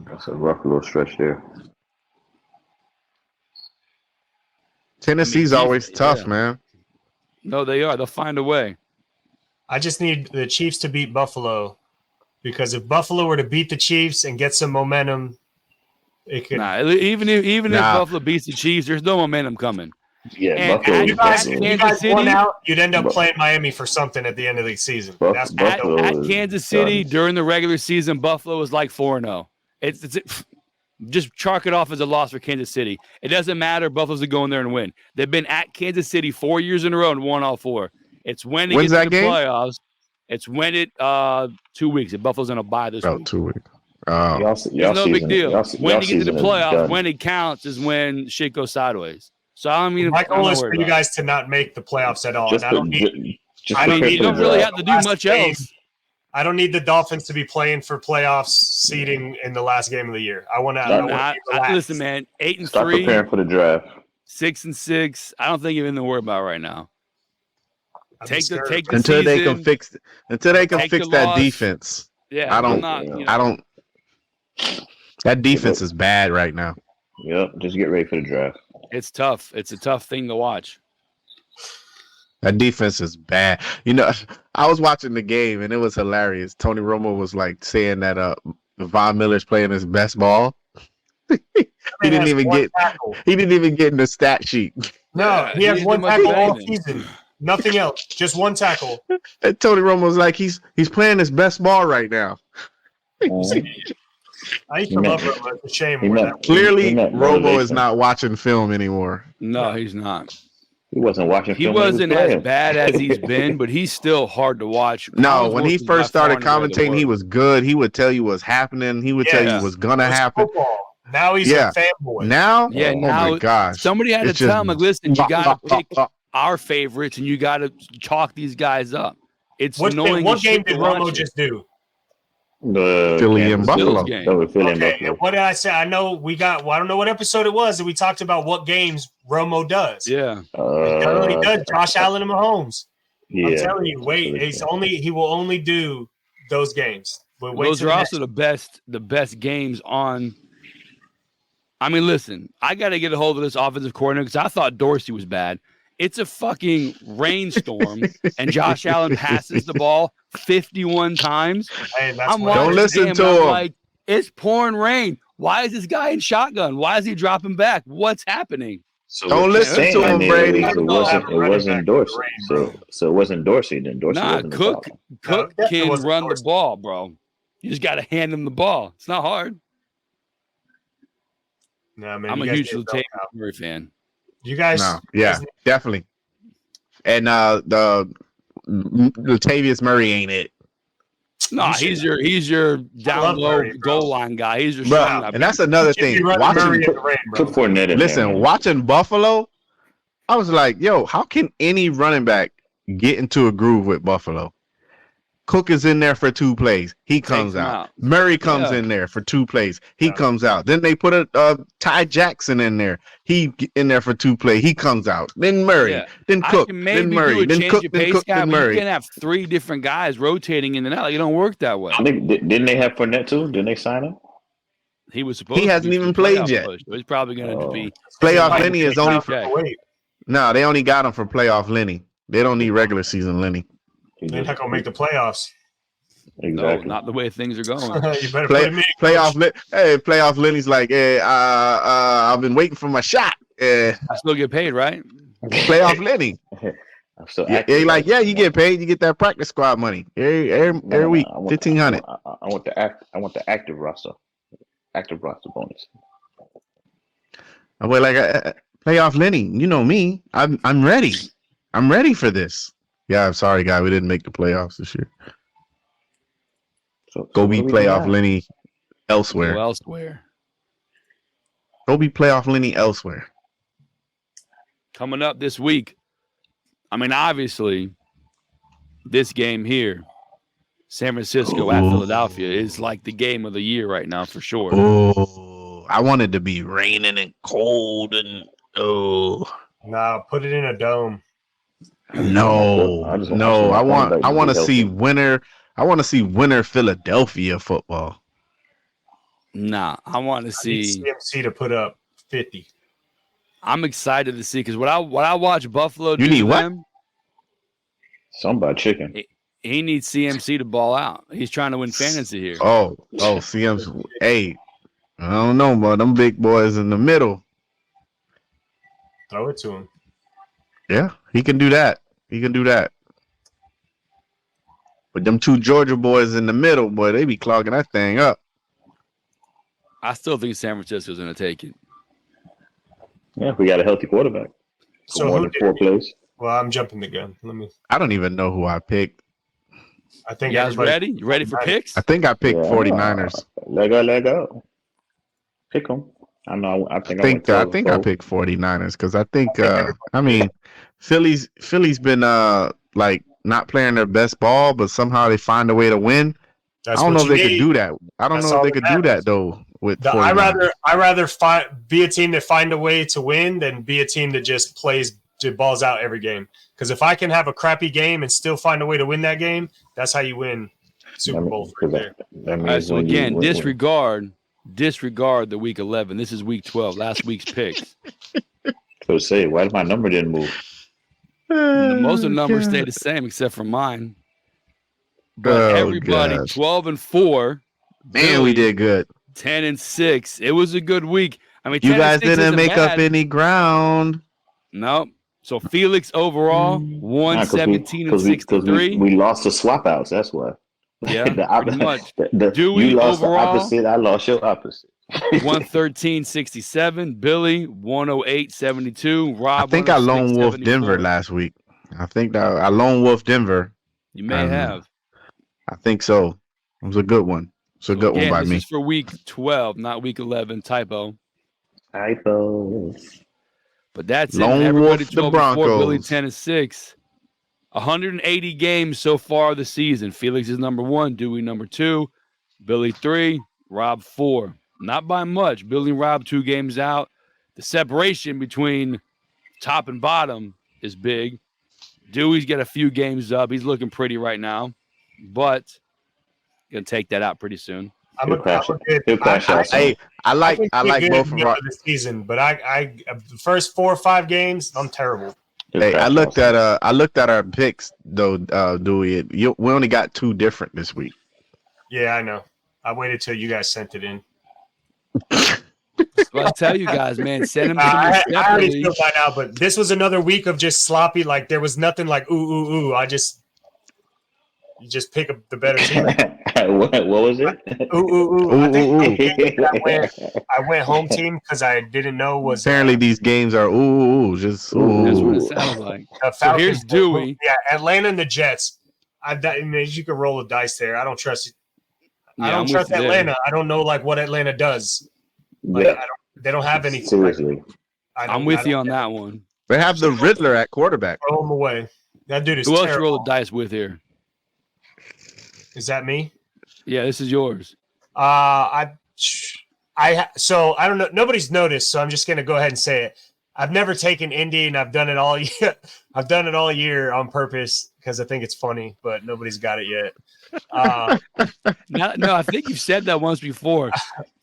A: That's a rough little stretch there.
C: Tennessee's always tough, man.
B: No, they are. They'll find a way.
D: I just need the Chiefs to beat Buffalo. Because if Buffalo were to beat the Chiefs and get some momentum, it could.
B: Even if Buffalo beats the Chiefs, there's no momentum coming.
A: Yeah,
B: and
A: Buffalo.
D: You guys won out. You'd end up playing Miami for something at the end of the season.
B: At Kansas City during the regular season, Buffalo was like 4-0. It's just chalk it off as a loss for Kansas City. It doesn't matter. Buffalo's going to go in there and win. They've been at Kansas City 4 years in a row and won all 4. It's when it gets to the playoffs. It's when it 2 weeks. If Buffalo's in a bye this week.
C: 2 weeks.
B: It's no big deal. When you get to the playoffs, when it counts is when shit goes sideways. So I mean,
D: my goal is for you guys to not make the playoffs at all.
B: You don't really have to do much else.
D: I don't need the Dolphins to be playing for playoffs seeding in the last game of the year. I want to.
B: Listen, man, 8-3.
A: Start preparing for the draft.
B: 6-6. I don't think you're in the worry about right now. Take the
C: until
B: season,
C: they can fix that defense.
B: Yeah,
C: I don't. That defense is bad right now.
A: Yep, just get ready for the draft.
B: It's tough. It's a tough thing to watch.
C: That defense is bad. I was watching the game and it was hilarious. Tony Romo was like saying that Von Miller's playing his best ball. he didn't even get.
D: Tackle.
C: He didn't even get in the stat sheet.
D: No,
B: Yeah,
D: he has
B: didn't
D: one
B: do much
D: tackle
B: of
D: all
B: anything.
D: season. Nothing else. Just one tackle.
C: And Tony Romo's like he's playing his best ball right now.
D: I used to love Romo. It's a shame.
C: Clearly,
A: he met
C: Romo is
A: motivation.
C: not watching film anymore.
B: No, he's not.
A: He wasn't watching.
B: He
A: film when
B: wasn't
A: was
B: as
A: playing.
B: bad as he's been, but he's still hard to watch.
C: No, when he
B: Collinsworth is
C: first
B: by far
C: started
B: and away the
C: commentating, he
B: worst.
C: was good. He would tell you what's happening. He would tell you
B: Yeah.
C: what's gonna
D: It's
C: happen.
D: football. Now he's
C: Yeah.
D: a fanboy.
C: Now,
B: Yeah,
C: oh
B: now
C: my gosh,
B: somebody had to
C: It's just-
B: tell him, like, listen, you got to pick our favorites and you got to chalk these guys up. It's annoying.
D: What
B: as
D: game
B: shit
D: did
B: to watch
D: Romo
B: it.
D: just do?
A: The
C: Philly and
A: Kansas City.
C: Buffalo.
B: game.
A: That was Philly and
D: Okay,
A: Buffalo.
D: and what did I say? I know we got. Well, I don't know what episode it was that we talked about what games Romo does.
B: Yeah.
D: He does. Josh Allen and Mahomes.
A: Yeah.
D: I'm telling you, wait. He will only do those games. But wait
B: Those
D: till
B: are
D: the
B: also the best games on. I mean, listen, I got to get a hold of this offensive coordinator because I thought Dorsey was bad. It's a fucking rainstorm, and Josh Allen passes the ball 51 times.
D: Hey, that's
B: I'm
D: why-
C: Don't
B: watching
C: listen
B: him,
C: to
B: and I'm
C: him.
B: like, it's pouring rain. Why is this guy in shotgun? Why is he dropping back? What's happening?
A: So
C: Don't
A: what you're
C: listen
A: saying
C: to him,
A: is
C: Brady.
A: It wasn't Dorsey.
D: Bro.
A: So it wasn't Dorsey. Then Dorsey
B: Nah,
A: wasn't the
B: Cook
A: problem.
B: Cook
D: it definitely
B: can
D: wasn't
B: run the
D: Dorsey.
B: ball, bro. You just got to hand him the ball. It's not hard.
D: No, man,
B: I'm
D: you
B: a
D: guys
B: huge
D: did
B: Latavius
D: well.
B: Murray fan.
D: You guys,
C: No, yeah, definitely. And the Latavius Murray ain't it,
B: No, he's your down
D: love
B: low
D: Murray, bro.
B: goal line guy. He's your
C: bro.
B: shot
C: And that's another
D: Should be
C: thing.
D: running
C: Watching,
D: Murray in the rain, bro.
A: Put Fournette in
C: listen,
A: there, man.
C: watching Buffalo, I was like, yo, how can any running back get into a groove with Buffalo? Cook is in there for 2 plays. He comes
B: him
C: out.
B: out.
C: Murray comes
B: Yeah.
C: in there for 2 plays. He
D: Yeah.
C: comes out. Then they put a Ty Jackson in there. He in there for 2 plays. He comes out. Then Murray.
B: Yeah.
C: Then
B: I
C: Cook.
B: can
C: Then
B: maybe
C: Murray.
B: do a
C: Then
B: change
C: Cook.
B: of
C: Then
B: pace
C: Cook.
B: guy,
C: Then
B: but you
C: Murray.
B: can't have 3 different guys rotating in and out. Like, it don't work that way.
A: I think didn't they have Fournette too? Didn't they sign him?
B: He was supposed.
C: He
B: to
C: hasn't
B: be
C: even
B: for the
C: played
B: playoff
C: yet.
B: push, but he's probably going to
A: Oh.
B: be.
C: Playoff
D: Like,
C: Lenny is only.
B: Okay.
D: Wait,
C: No, they only got him for playoff Lenny. They don't need regular season Lenny.
D: they're not gonna make the playoffs.
B: No,
A: Exactly.
B: not the way things are going.
D: You better put him in.
C: Playoff Lenny's like, hey, I've been waiting for my shot.
B: I still get paid, right?
C: Playoff Lenny.
A: I'm still
C: Yeah,
A: active.
C: like, yeah, you get paid. You get that practice squad money every week,
A: I want-
C: 1,500.
A: I want the active roster bonus.
C: I'm like, playoff Lenny. You know me. I'm ready. I'm ready for this. Yeah, I'm sorry, guy. We didn't make the playoffs this year.
A: So
C: Go
A: what
C: be
A: do we
C: playoff
A: do now?
C: Lenny
B: Go
C: elsewhere.
B: elsewhere.
C: Go be playoff Lenny elsewhere.
B: Coming up this week. I mean, obviously, this game here, San Francisco at
C: Ooh.
B: Philadelphia, is like the game of the year right now for sure.
C: Oh, I wanted to be raining and cold and
D: Nah, put it in a dome.
C: no.
A: I just
C: I want
A: that you
C: to
A: be
C: see
A: healthy.
C: winter. I want to see winter Philadelphia football.
B: Nah, I want to
D: I need
B: see.
D: CMC to put up 50.
B: I'm excited to see because what I watch Buffalo do
C: You need
B: to
C: what?
B: them,
A: Somebody chicken.
B: he needs CMC to ball out. He's trying to win fantasy here.
C: Oh, CM's. Hey, I don't know, but them big boys in the middle.
D: Throw it to him.
C: Yeah, he can do that. But them 2 Georgia boys in the middle, boy, they be clogging that thing up.
B: I still think San Francisco's going to take it.
A: Yeah, we got a healthy quarterback.
D: So
A: More
D: who
A: than
D: did
A: 4
D: it?
A: plays.
D: Well, I'm jumping the gun.
C: I don't even know who I picked.
D: I think
B: You guys
D: everybody-
B: ready? You ready for picks?
C: I think I picked
A: Yeah.
C: 49ers.
A: Let go. Pick them. I know. I think
C: I think I picked 49ers because I think I mean Philly's been like not playing their best ball, but somehow they find a way to win.
D: That's
C: I don't
D: what
C: know if
D: you
C: they could
D: need.
C: do that. I don't
D: That's
C: know if
D: all
C: they
D: that
C: could do
D: matters.
C: that though with
D: I
C: 49ers.
D: rather be a team that find a way to win than be a team that just balls out every game. Because if I can have a crappy game and still find a way to win that game, that's how you win Super Bowl right there.
A: That
B: All right, so again, disregard the week 11. This is week 12, last week's picks.
A: So say, why my number didn't move?
B: Most of the numbers
C: God.
B: stay the same except for mine. But
C: Oh,
B: everybody
C: gosh.
B: 12-4
C: Man, we did good.
B: 10-6. It was a good week. I mean,
C: You guys
B: 10-6
C: didn't
B: isn't
C: make up
B: bad.
C: any ground.
B: No. So Felix overall won 17 and 63.
A: We lost the swap outs. That's why.
B: Yeah, pretty much.
A: You
B: Dewey
A: lost
B: overall,
A: the opposite. I lost your opposite.
B: 113.67. Billy 108.72. Rob,
C: I think I lone wolf
B: 106.74.
C: Denver last week. I think that I lone wolf Denver.
B: You may have.
C: I think so. It was a good one. It's a good one by
B: this
C: me.
B: is for week 12, not week 11. Typo. But that's
C: Lone
B: it. Everybody
C: wolf the
B: 12 before, Billy
C: Broncos.
B: 10-6. 180 games so far this season. Felix is number 1, Dewey number 2, Billy 3, Rob 4. Not by much. Billy and Rob 2 games out. The separation between top and bottom is big. Dewey's got a few games up. He's looking pretty right now, but gonna take that out pretty soon.
A: I like
C: both of our
D: this season, but I the first 4 or 5 games, I'm terrible.
C: Hey, I looked at our picks though, Dewey. We only got 2 different this week.
D: Yeah, I know. I waited till you guys sent it in.
B: Well, I tell you guys, man, send them to
D: I
B: me
D: already
B: separately.
D: feel by now, but this was another week of just sloppy. Like there was nothing like ooh. You just pick up the better team.
A: What was it?
D: I went home team because I didn't know was
C: apparently these games are just
B: That's what it sounds like. So here's Dewey.
D: Yeah, Atlanta and the Jets. You can roll the dice there. I don't trust.
B: Yeah,
D: I don't trust Atlanta. I don't know like what Atlanta does. Like they don't have anything.
A: Seriously,
B: I'm with you on that one.
C: They have the Riddler at quarterback.
D: Throw him away. That dude is
B: Who else
D: terrible.
B: you roll the dice with here?
D: Is that me?
B: Yeah, this is yours.
D: So I don't know. Nobody's noticed, so I'm just gonna go ahead and say it. I've never taken Indy, and I've done it all year. I've done it all year on purpose because I think it's funny, but nobody's got it yet.
B: No, I think you've said that once before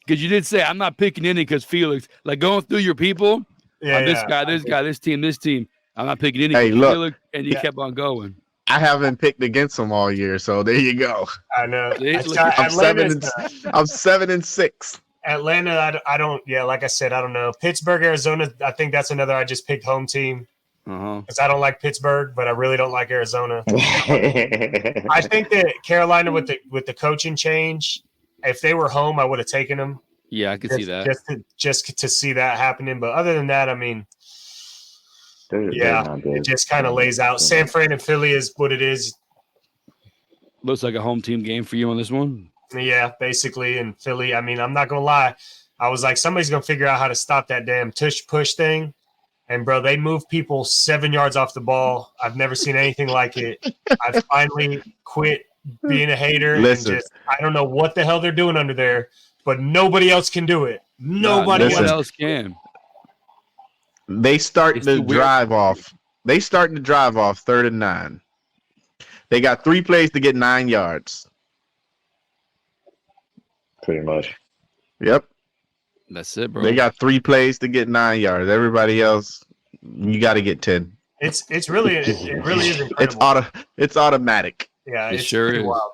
B: because you did say I'm not picking Indy because Felix, like going through your people. This guy, this team. I'm not picking Indy.
C: Hey, look,
B: Felix, and you kept on going.
C: I haven't picked against them all year, so there you go.
D: I know.
C: I'm 7-6.
D: Atlanta, I don't. Yeah, like I said, I don't know. Pittsburgh, Arizona. I think that's another. I just picked home team because I don't like Pittsburgh, but I really don't like Arizona. I think that Carolina with the coaching change, if they were home, I would have taken them.
B: Yeah, I could see that.
D: Just to see that happening, but other than that, I mean, it just kind of lays out. San Fran and Philly is what it is.
B: Looks like a home team game for you on this one.
D: Yeah, basically. And Philly, I mean, I'm not going to lie. I was like, somebody's going to figure out how to stop that damn tush push thing. And, bro, they move people 7 yards off the ball. I've never seen anything like it. I've finally quit being a hater.
C: Listen.
D: And I don't know what the hell they're doing under there, but nobody else can do it. Nobody
B: else can.
C: They start the drive off. They start the drive off 3rd and 9. They got 3 plays to get 9 yards.
A: Pretty much.
C: Yep.
B: That's it, bro.
C: They got 3 plays to get 9 yards. Everybody else, you got to get 10.
D: It really is incredible.
C: It's automatic.
D: Yeah,
B: it
D: it's
B: sure is.
D: wild.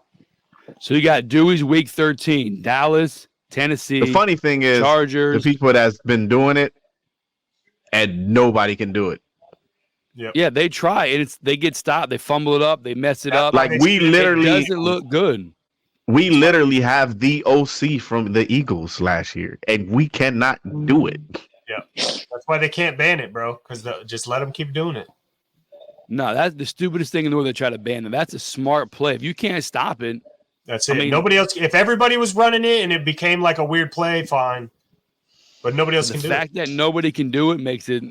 B: So you got Dewey's week 13, Dallas, Tennessee.
C: The funny thing is,
B: Chargers.
C: the people that's been doing it, and nobody can do it.
D: Yep.
B: Yeah, they try and they get stopped. They fumble it up. They mess it up.
C: Like
B: it doesn't look good.
C: We literally have the OC from the Eagles last year, and we cannot do it.
D: Yeah, that's why they can't ban it, bro. Because just let them keep doing it.
B: No, that's the stupidest thing in the world. They try to ban them. That's a smart play. If you can't stop it,
D: that's it. I mean, nobody else. If everybody was running it and it became like a weird play, fine. But nobody else can do it. The fact
B: that nobody can do it makes it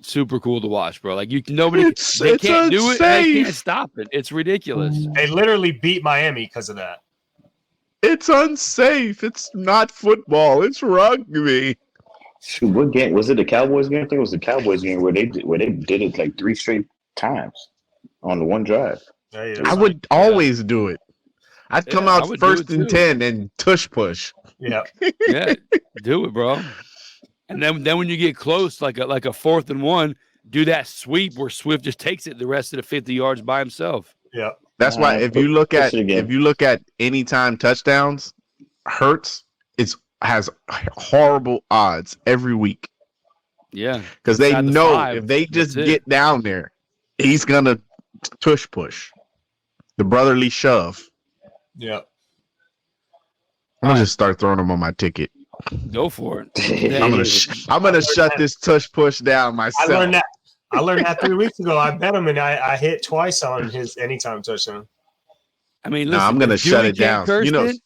B: super cool to watch, bro. Like they can't do it. And they can't stop it. It's ridiculous.
D: They literally beat Miami because of that.
C: It's unsafe. It's not football. It's rugby.
A: Shoot, what game was it? The Cowboys game? I think it was the Cowboys game where they did it like 3 straight times on the one drive.
C: I would always do it. I'd come out 1st and 10 and tush push.
D: Yeah,
B: yeah, do it, bro. And then when you get close, like a 4th and 1, do that sweep where Swift just takes it the rest of the 50 yards by himself.
D: Yeah.
C: That's why if you look at anytime touchdowns, Hurts has horrible odds every week.
B: Yeah,
C: Because they
B: Inside the
C: know
B: five,
C: if they just
B: that's it.
C: get down there, he's gonna push the brotherly shove.
D: Yeah.
C: I'm gonna just start throwing them on my ticket.
B: Go for it.
C: I'm gonna shut this tush push down myself.
D: I learned that 3 weeks ago. I bet him, and I hit twice on his anytime touchdown.
B: I mean,
C: No,
B: listen,
C: I'm gonna
B: if
C: shut
B: Dewey
C: it
B: can't
C: down.
B: curse
C: You know,
B: it,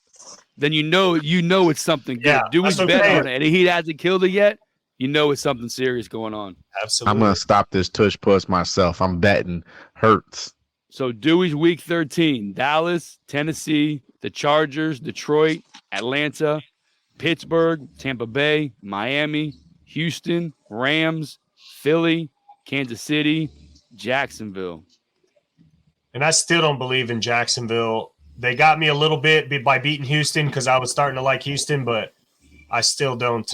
B: then you know it's something good.
D: Yeah,
B: Dewey's
D: that's what I'm
B: bet
D: saying.
B: on it, and he hasn't killed it yet. You know it's something serious going on.
D: Absolutely.
C: I'm gonna stop this tush push myself. I'm betting Hurts.
B: So Dewey's week 13: Dallas, Tennessee, the Chargers, Detroit, Atlanta, Pittsburgh, Tampa Bay, Miami, Houston, Rams, Philly, Kansas City, Jacksonville.
D: And I still don't believe in Jacksonville. They got me a little bit by beating Houston because I was starting to like Houston, but I still don't.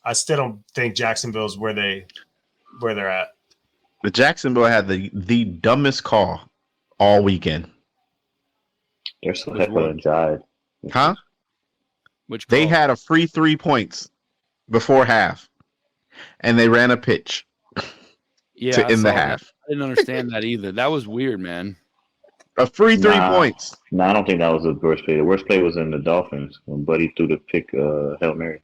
D: I still don't think Jacksonville's where they're at.
C: The Jacksonville had the dumbest call all weekend.
A: They're so heck of a jive.
C: Huh?
B: Which
C: They
B: call?
C: had a free 3 points before half, and they ran a pitch
B: yeah,
C: to
B: I
C: end
B: saw
C: the
B: that.
C: half.
B: I didn't understand that either. That was weird, man.
C: A free 3 points.
A: No, I don't think that was the worst play. The worst play was in the Dolphins when Buddy threw the pick Hail Mary.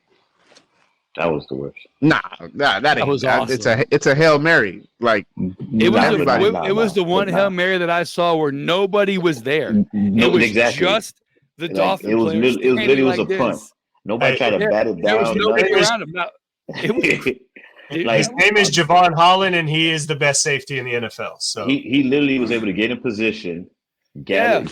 A: That was the worst.
C: Nah, that ain't.
B: was awesome.
C: It's a Hail Mary. Like
B: It was
C: everybody.
B: it was the one Hail Mary that I saw where nobody was there. It was just the Dolphin
A: it was
B: players.
A: It was literally
B: like
A: a punt.
B: this.
A: Nobody tried to bat it down.
B: There was nobody
A: nothing.
B: around him. No, it was, dude,
A: Like-
D: His name is Javon Holland, and he is the best safety in the NFL. So
A: He literally was able to get in position,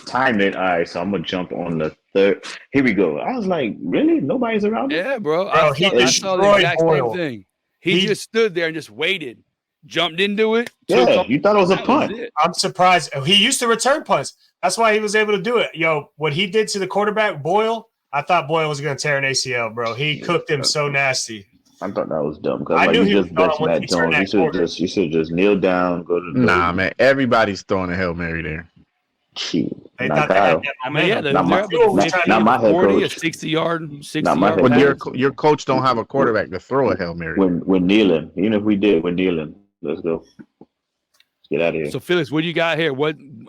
A: time it. All right, so I'm gonna jump on the third. Here we go. I was like, really? Nobody's around him?
B: yeah, bro.
D: He
B: I saw the
D: destroyed
B: exact
D: Boyle.
B: same thing. He just stood there and just waited, jumped into it.
A: Yeah, you thought it was a
B: That was
A: punt.
B: it.
D: I'm surprised. He used to return punts. That's why he was able to do it. Yo, what he did to the quarterback, Boyle, I thought Boyle was going to tear an ACL, bro. He cooked him so nasty.
A: I thought that was dumb
D: I
A: because
D: knew
A: like,
D: he
A: you
D: was
A: just
D: gone
A: bet
D: when
A: Matt
D: he turned that
A: Jones. You should just kneel down, go to the
C: Nah, man. Everybody's throwing a Hail Mary there.
D: They
A: Not
D: thought they had
A: Kyle.
D: that
B: I mean, yeah,
D: momentum.
A: Not my-
B: they're up 50,
A: not my head
B: 40,
A: coach.
B: a 60-yard, 60
A: Not my
B: yard
A: head
C: But
B: pass.
C: your coach don't have a quarterback to throw a Hail Mary.
A: We're kneeling. Even if we did, we're kneeling. Let's go. Let's get out of here.
B: So, Felix, what do you got here?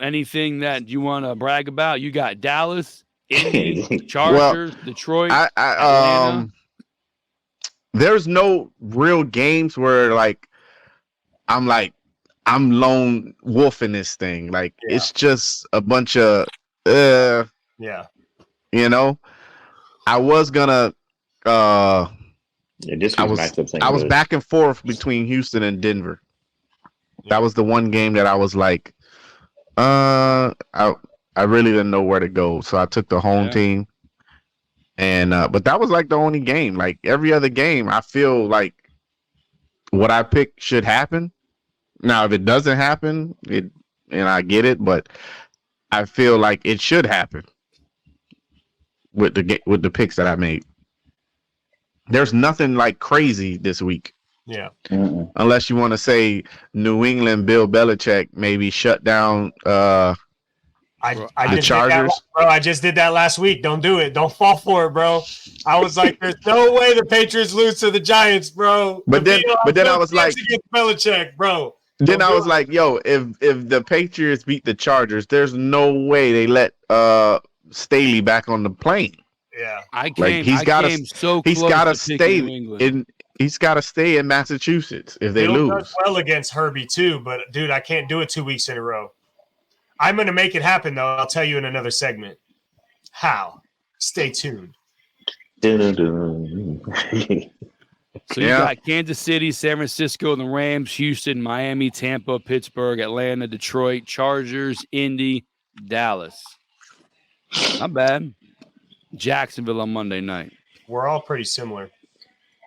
B: Anything that you want to brag about? You got Dallas, Indy, Chargers, Detroit. Atlanta.
C: There's no real games where I'm lone wolfing this thing. Like it's just a bunch of
D: Yeah.
C: you know. I was gonna
A: this
C: I
A: week's
C: was
A: matchups ain't
C: I was
A: good.
C: back and forth between Houston and Denver. That was the one game that I was like, I really didn't know where to go, so I took the home team. And but that was like the only game. Like every other game, I feel like what I pick should happen. Now, if it doesn't happen, and I get it, but I feel like it should happen with the picks that I made. There's nothing like crazy this week.
D: Yeah.
A: Mm-mm.
C: Unless you want to say New England, Bill Belichick maybe shut down
D: I
C: the
D: just did that,
C: Chargers.
D: bro. I just did that last week. Don't do it. Don't fall for it, bro. I was like, "There's no way the Patriots lose to the Giants, bro."
C: But then I was like,
D: against Belichick, bro.
C: then
D: Don't
C: I
D: do
C: was
D: it.
C: like, yo, if the Patriots beat the Chargers, there's no way they let Staley back on the plane.
D: Yeah.
B: I
C: Like,
B: came so
C: He's
B: close
C: got to
B: to
C: stay
B: picking New England.
C: he's got to stay in Massachusetts if they
D: Bill
C: lose.
D: does well against Herbie too, but dude, I can't do it 2 weeks in a row. I'm gonna make it happen though. I'll tell you in another segment. How? Stay tuned.
A: Dun-dun-dun.
B: So you got Kansas City, San Francisco, the Rams, Houston, Miami, Tampa, Pittsburgh, Atlanta, Detroit, Chargers, Indy, Dallas. Not bad. Jacksonville on Monday night.
D: We're all pretty similar.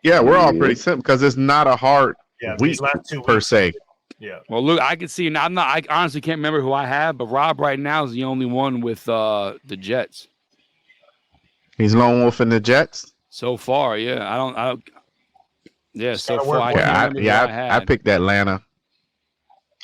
C: Yeah, we're all pretty simple because it's not a hard
D: Yeah,
C: week
D: these last 2
C: per
D: weeks.
C: se.
D: Yeah.
B: Well, look, I can see, and I honestly can't remember who I have, but Rob right now is the only one with the Jets.
C: He's lone wolf in the Jets.
B: So far, yeah. I don't. Yeah, so
D: gotta
B: far,
D: work
B: I
D: with
B: can't remember who I had.
C: I picked Atlanta.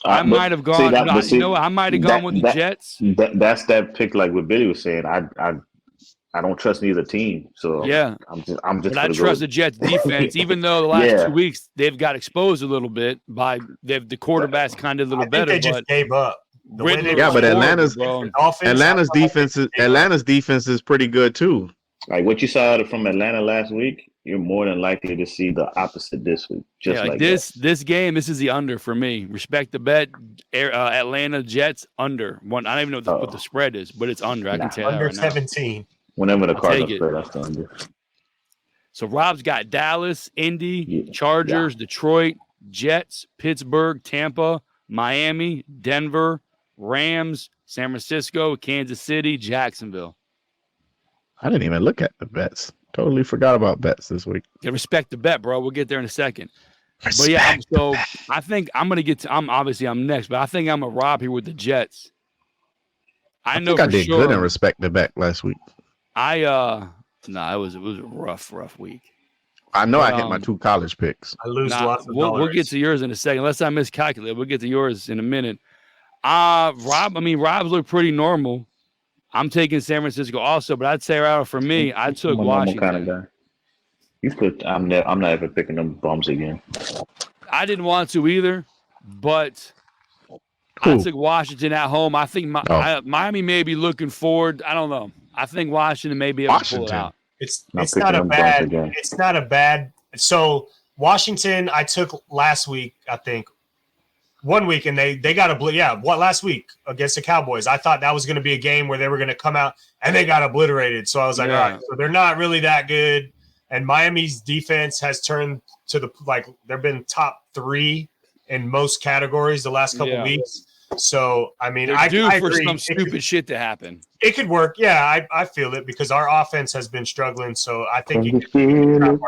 B: I might have gone. I might have gone with the Jets.
A: That's that pick, like what Billy was saying. I I don't trust neither team. So
B: Yeah.
A: I'm just.
B: But I trust the Jets defense, even though the last 2 weeks they've got exposed a little bit by the quarterback's kind of a little better.
D: They just gave up.
B: But
C: Atlanta's defense is pretty good too.
A: Like what you saw from Atlanta last week, you're more than likely to see the opposite this week.
B: This game, this is the under for me. Respect the bet. Atlanta Jets under one. I don't even know what the spread is, but it's under. I can tell
D: under
B: right
D: 17.
B: Now.
A: Whenever the Cardinals play, that's the under.
B: So Rob's got Dallas, Indy, Chargers, Detroit, Jets, Pittsburgh, Tampa, Miami, Denver, Rams, San Francisco, Kansas City, Jacksonville.
C: I didn't even look at the bets. Totally forgot about bets this week.
B: Yeah, respect the bet, bro. We'll get there in a second. But yeah, so I think I'm gonna get to. I'm next, but I think I'm a Rob here with the Jets. I know
C: think I did good in respect the bet last week.
B: It was a rough week.
C: I know I hit my 2 college picks.
D: I lose lots of dollars.
B: We'll get to yours in a second. Unless I miscalculate, we'll get to yours in a minute. Rob's look pretty normal. I'm taking San Francisco also, but I'd say for me, I took Washington.
A: Kind of guy. You put. I'm not ever picking them bums again.
B: I didn't want to either, but I took Washington at home. I think Miami may be looking forward. I don't know. I think Washington may be able to pull it out.
D: It's not a bad. It's not a bad. So Washington, I took last week. I think 1 week, and they got last week against the Cowboys. I thought that was going to be a game where they were going to come out and they got obliterated. So I was like, all right, so they're not really that good. And Miami's defense has turned to they've been top 3 in most categories the last couple weeks. So I mean, I agree.
B: Some stupid shit to happen.
D: It could work. Yeah, I feel it because our offense has been struggling. So I think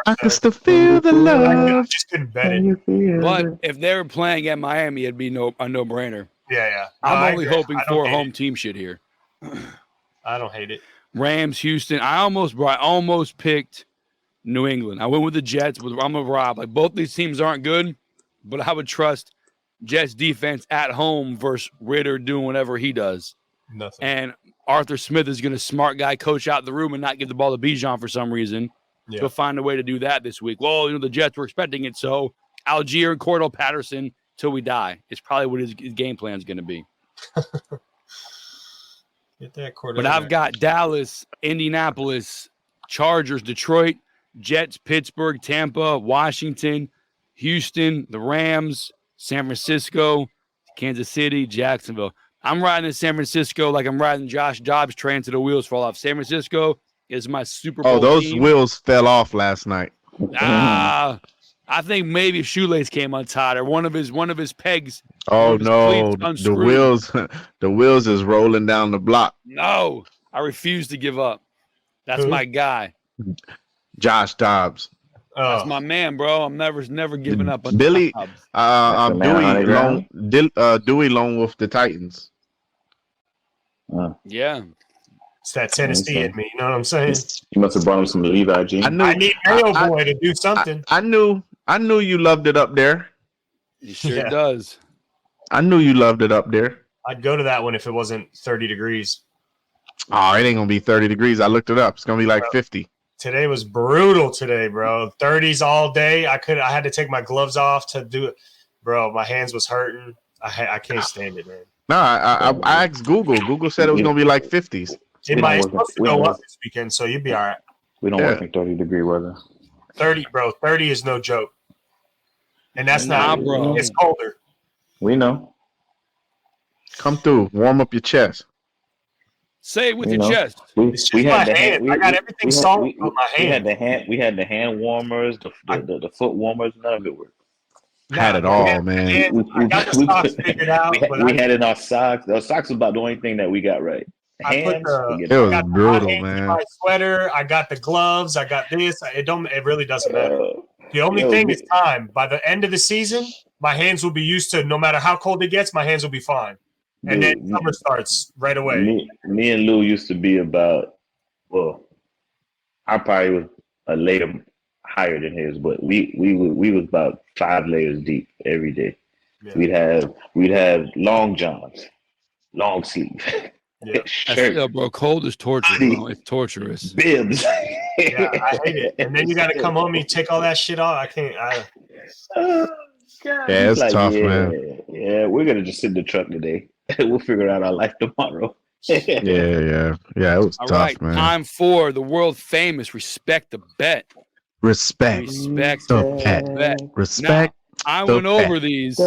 C: I can still feel the love.
D: I just couldn't bet it.
B: But if they were playing at Miami, it'd be a no-brainer.
D: Yeah.
B: I'm only hoping for home team shit here.
D: I don't hate it.
B: Rams, Houston. I almost picked New England. I went with the Jets. I'm a Rob. Like both these teams aren't good, but I would trust Jets defense at home versus Ritter doing whatever he does.
D: Nothing.
B: And Arthur Smith is going to smart guy coach out the room and not give the ball to Bijan for some reason. Yeah. He'll find a way to do that this week. Well, the Jets were expecting it, so Algier and Cordell Patterson till we die. It's probably what his game plan is going to be.
D: Get that Cordell.
B: But I've got Dallas, Indianapolis, Chargers, Detroit, Jets, Pittsburgh, Tampa, Washington, Houston, the Rams, San Francisco, Kansas City, Jacksonville. I'm riding in San Francisco like I'm riding Josh Dobbs' train to the wheels fall off. San Francisco is my Super Bowl
C: those
B: team.
C: wheels fell off last night.
B: I think maybe shoelace came untied or one of his pegs.
C: Oh no, the wheels is rolling down the block.
B: No, I refuse to give up. That's my guy.
C: Josh Dobbs.
B: That's my man, bro. I'm never giving up on
C: Billy. Dewey Lone Wolf the Titans.
B: Yeah,
D: it's that Tennessee in me. You know what I'm saying?
A: You must have brought him some Levi jeans.
D: I need Mayo Boy to do something.
C: I knew you loved it up there.
B: He sure does.
C: I knew you loved it up there.
D: I'd go to that one if it wasn't 30 degrees.
C: Oh, it ain't gonna be 30 degrees. I looked it up. It's gonna be like 50.
D: Today was brutal today, bro. 30s all day. I had to take my gloves off to do it. Bro, my hands was hurting. I can't stand it, man.
C: No, I asked Google. Google said it was going to be like 50s.
D: It might supposed to go up this weekend, so you'll be all right.
A: We don't work in 30-degree weather.
D: 30, bro. 30 is no joke. And that's not, bro. It's colder.
A: We know.
C: Come through. Warm up your chest.
B: Say it with your chest.
A: We had the hand.
D: I got everything solid on my hand.
A: We had the hand warmers, the foot warmers. None of it worked.
C: Had it all, man.
D: I got the socks figured out.
A: We had it in our socks. Our socks was about the only thing that we got right.
C: It was brutal, man.
D: My sweater. I got the gloves. I got this. It really doesn't matter. The only thing is time. By the end of the season, my hands will be used to. No matter how cold it gets, my hands will be fine. And then summer starts right away.
A: Me and Lou used to be about, I probably was a layer higher than his, but we was about 5 layers deep every day. Yeah. We'd have long johns, long sleeve,
D: Yeah.
A: shirt,
B: bro, cold is torture, bro. It's torturous.
A: bibs.
D: Yeah, I hate it. And then you got to come home and you take all that shit off. I can't.
A: Oh, God.
C: Yeah,
A: He's
C: it's tough, man.
A: Yeah, we're gonna just sit in the truck today. We'll figure out our life tomorrow.
C: Yeah. It was
B: All
C: tough,
B: right,
C: man.
B: time for the world famous respect the bet.
C: Respect
B: Respect
C: the
B: the
C: pet.
B: bet.
C: Respect.
B: I
C: the
B: went over
C: bet.
B: these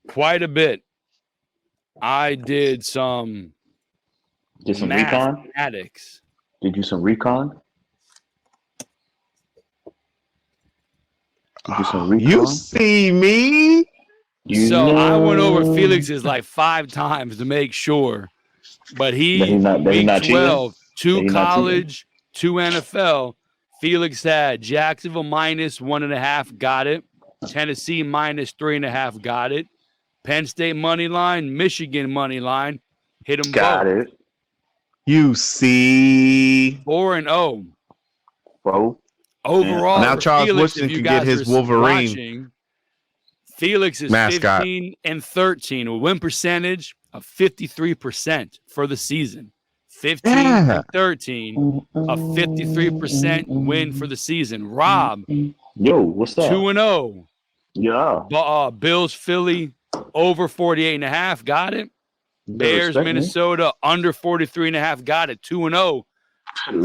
B: quite a bit. I did some
A: Did some recon?
B: mathematics.
A: Did you some recon? Did you some recon?
C: You see me?
B: I went over Felix's like 5 times to make sure. But week 12, 2 college, 2 NFL. Felix had Jacksonville minus 1.5, got it. Tennessee minus 3.5, got it. Penn State money line, Michigan money line, hit them
A: Got
B: both.
A: it.
C: You see.
B: 4-0.
A: Bro.
B: Overall,
C: now
B: for
C: Charles
B: Felix,
C: Woodson
B: if you
C: can
B: guys
C: get his
B: are
C: Wolverine
B: watching, Felix is
C: mascot.
B: 15-13, a win percentage of 53% for the season. 15-13, a 53% win for the season. Rob,
A: Yo, what's up?
B: 2-0.
A: Yeah.
B: Bills, Philly, over 48.5, got it. Bears, Minnesota, under 43.5, got it. 2-0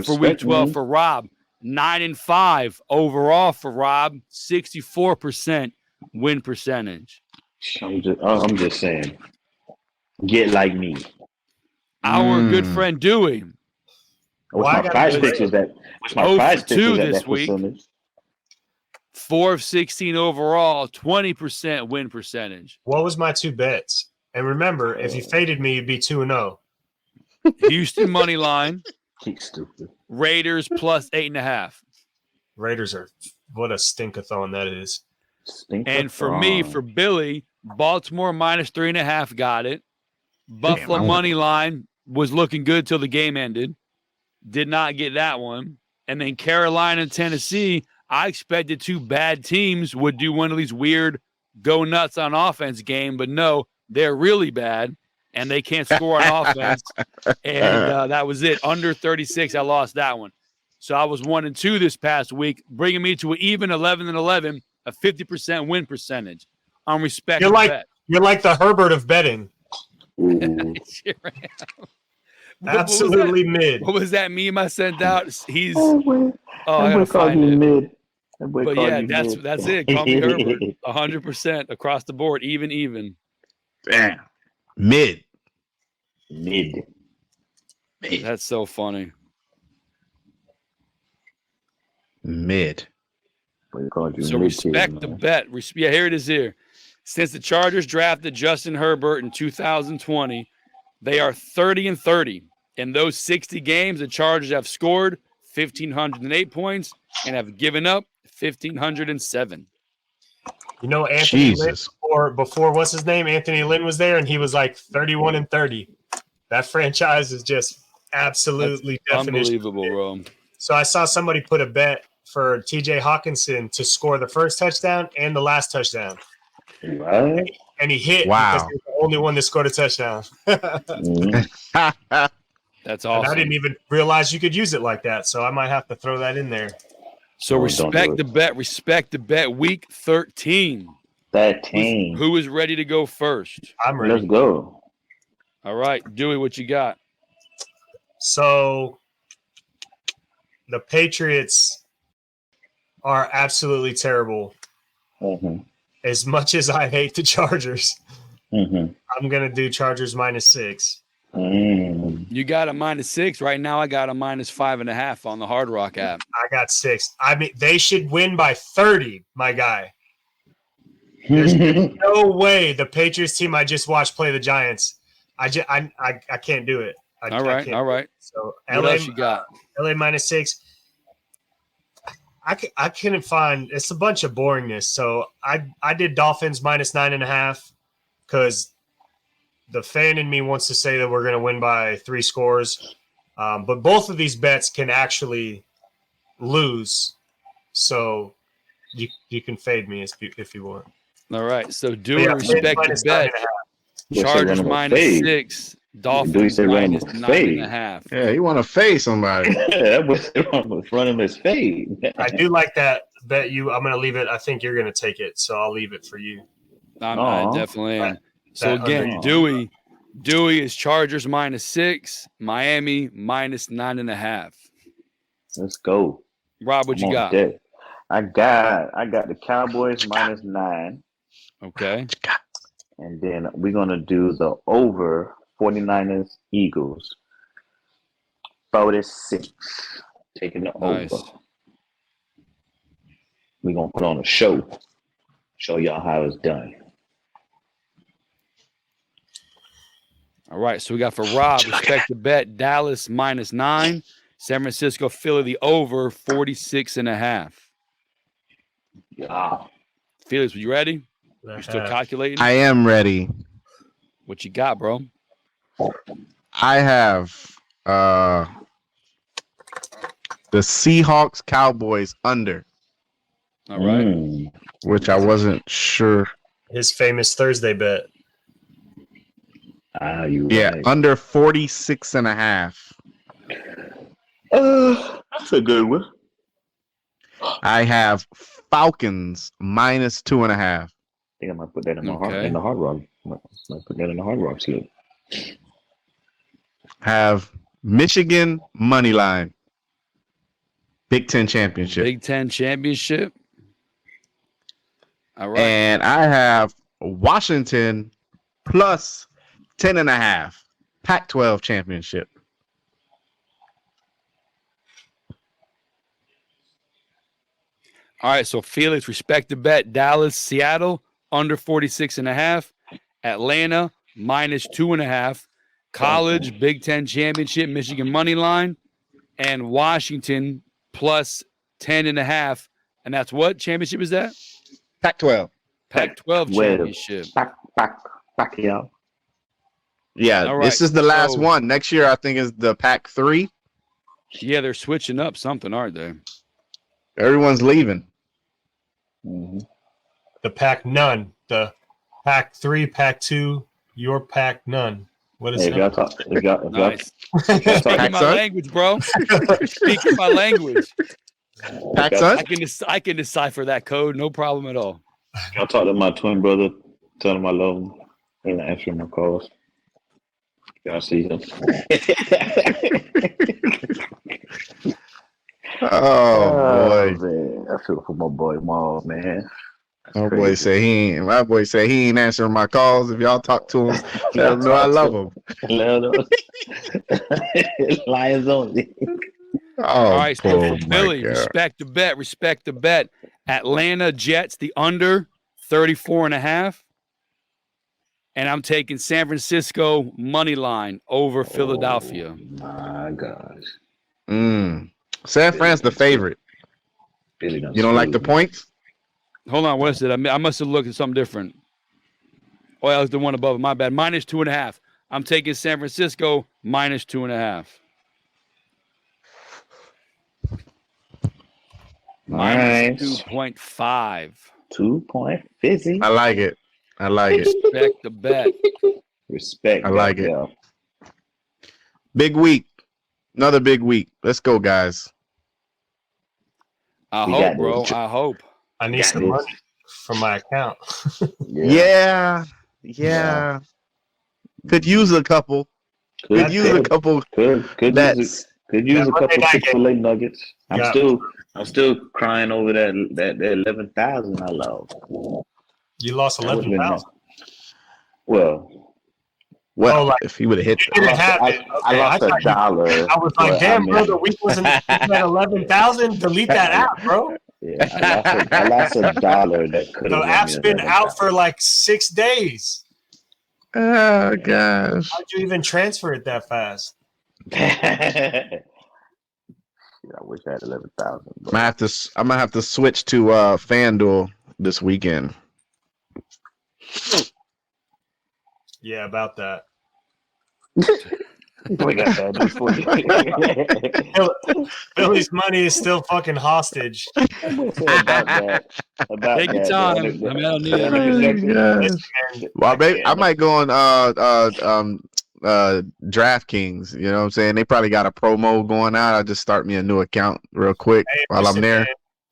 B: for week 12 for Rob. 9-5 overall for Rob. 64% win percentage.
A: I'm just saying. Get like me.
B: Our good friend Dewey.
A: What's my prize picks was that? What's my prize picks was
B: this
A: that
B: week.
A: percentage?
B: 4 of 16 overall, 20% win percentage.
D: What was my 2 bets? And remember, if you faded me, you'd be 2-0.
B: Houston money line.
A: He's stupid.
B: Raiders plus 8.5.
D: Raiders are what a stinkathon that is.
B: And for me, for Billy, Baltimore minus 3.5, got it. Buffalo money line was looking good till the game ended. Did not get that one. And then Carolina and Tennessee, I expected 2 bad teams would do one of these weird go nuts on offense game, but no, they're really bad and they can't score on offense. And that was it. Under 36, I lost that one. So I was 1-2 this past week, bringing me to an even 11-11, a 50% win percentage on respect.
D: You're like the Herbert of betting. Absolutely mid.
B: What was that meme I sent out? He's
A: I gotta find it. Mid.
B: But yeah, that's it. Call me Herbert. 100% across the board, even.
C: Damn. Mid.
B: That's so funny.
C: Mid.
B: So respect the bet. Yeah, here it is here. Since the Chargers drafted Justin Herbert in 2020, they are 30-30. In those 60 games, the Chargers have scored 1,508 points and have given up 1,507.
D: You know, Anthony Lynn before what's his name? Anthony Lynn was there, and he was like 31-30. That franchise is just absolutely
B: unbelievable, bro.
D: So I saw somebody put a bet for TJ Hawkinson to score the first touchdown and the last touchdown.
A: Right.
D: And he hit because he was the only one that scored a touchdown.
B: That's awesome.
D: And I didn't even realize you could use it like that, so I might have to throw that in there.
B: So respect the bet. Week 13. Who is ready to go first?
D: I'm ready.
A: Let's go.
B: All right, Dewey, what you got?
D: So the Patriots are absolutely terrible.
A: Mm-hmm.
D: As much as I hate the Chargers,
A: I'm
D: going to do Chargers -6.
B: You got a -6. Right now, I got a -5.5 on the Hard Rock app.
D: I got 6. I mean, they should win by 30, my guy. There's no way the Patriots team I just watched play the Giants. I can't do it.
B: All right.
D: So
B: what else you got?
D: LA -6. I couldn't find. It's a bunch of boringness. So I did Dolphins -9.5 because the fan in me wants to say that we're going to win by 3 scores. But both of these bets can actually lose. So you can fade me if you want.
B: All right. So do respect the bet. Chargers -6, Dolphins
A: said run
B: minus
A: him
B: 9.5.
C: Yeah, you want to fade somebody.
A: That was run him his fade.
D: I do like that bet you. I'm going to leave it. I think you're going to take it, so I'll leave it for you.
B: I definitely am. So
D: That
B: again,
A: under-
B: Dewey is Chargers -6, Miami -9.5.
A: Let's go.
B: Rob, what you got?
A: Deck. I got the Cowboys -9,
B: Okay.
A: and then we're gonna do the over 49ers Eagles 46. Taking the
B: Nice.
A: over. We're gonna put on a show. Show y'all how it's done.
B: All right. So we got for Rob, respect to bet, Dallas -9, San Francisco, Philly, the over 46.5.
A: Yeah.
B: Felix, you ready? You still calculating?
C: I am ready.
B: What you got, bro?
C: I have the Seahawks Cowboys under,
B: All right.
C: which I wasn't sure.
D: His famous Thursday bet.
C: Yeah, under 46.5.
A: That's a good one.
C: I have Falcons -2.5.
A: I think I might put that in the hard rock. Might put that in the hard rock slip.
C: Have Michigan money line. Big Ten championship.
B: Big Ten championship. All right.
C: And I have Washington plus 10.5. Pac-12 championship.
B: All right, so Felix, respect to bet, Dallas, Seattle, under 46.5, Atlanta, -2.5, college, Big Ten championship, Michigan money line, and Washington plus 10.5. And that's what championship is that?
C: Pac-12.
B: Pac-12 championship.
A: Pacquiao.
C: Yeah,
B: All right,
C: this is the last
B: so-
C: one. Next year, I think, is the Pac-3.
B: Yeah, they're switching up something, aren't they?
C: Everyone's leaving.
A: Mm-hmm.
D: The Pac none. The Pac 3, Pac 2, your Pac none. What is
A: Hey,
D: it?
A: if y'all talk, if y'all
B: Nice. Speaking my
C: Pac-Sun?
B: language, bro. Speaking my language.
C: Pac-Sun?
B: I can decipher that code, no problem at all.
A: y'all talk to my twin brother, tell him I love him. He's not answering my calls. Y'all see him.
C: Oh, boy.
A: Man. I feel for my boy Maul, man.
C: My boy say he ain't answering my calls. If y'all talk to him, let him know I love him.
A: Lions only.
C: Oh,
B: All right, so
C: oh
B: for
C: my
B: Billy,
C: God.
B: respect the bet. Atlanta Jets, the under 34.5. And I'm taking San Francisco money line over Philadelphia.
A: My gosh.
C: San Fran's the favorite.
A: Billy done
C: You don't like the
A: screwed me.
C: points?
B: Hold on, what is it? I must have looked at something different. Oh, that was the one above it. My bad. -2.5. I'm taking San Francisco -2.5.
A: Nice.
B: -2.5.
A: 2-point fizzy.
C: I like it. I like it.
B: Respect the bet.
A: Respect.
C: I like it.
A: Yeah.
C: Big week. Another big week. Let's go, guys.
B: I
A: We
B: hope,
A: got
B: bro.
A: this.
B: I hope.
D: I need
A: Got
D: some
A: this.
D: money from my account.
C: Yeah. Could use a couple. Could use a couple
A: Could
C: bets.
A: use a couple
D: Monday night
A: Chick-fil-A nuggets.
D: Yeah.
A: I'm still crying over that 11,000 I lost.
D: You lost
A: That would've been
D: 11,000.
A: Well,
C: Well,
D: Oh, like,
C: if he would have hit
D: You didn't have it.
A: I
D: Okay,
A: lost
D: thought you-
A: $1.
D: I was like,
A: but
D: damn,
A: I
D: bro,
A: missed-
D: the week wasn't at 11,000. Delete that app, bro.
A: Yeah, I lost $1 that could
D: The
A: have.
D: app's been out for like 6 days.
C: Oh, gosh.
D: How'd you even transfer it that fast?
A: I wish I had 11,000.
C: I'm gonna have to switch to FanDuel this weekend.
D: Yeah, about that.
A: We got that news for you.
D: Billy's money is still fucking hostage.
A: About
B: Take your
A: that,
B: time.
A: man.
B: I mean, I don't need
C: Oh,
B: it.
C: gosh. Well, maybe I might go on DraftKings. You know what I'm saying? They probably got a promo going out. I'll just start me a new account real quick while I'm there.
D: Man,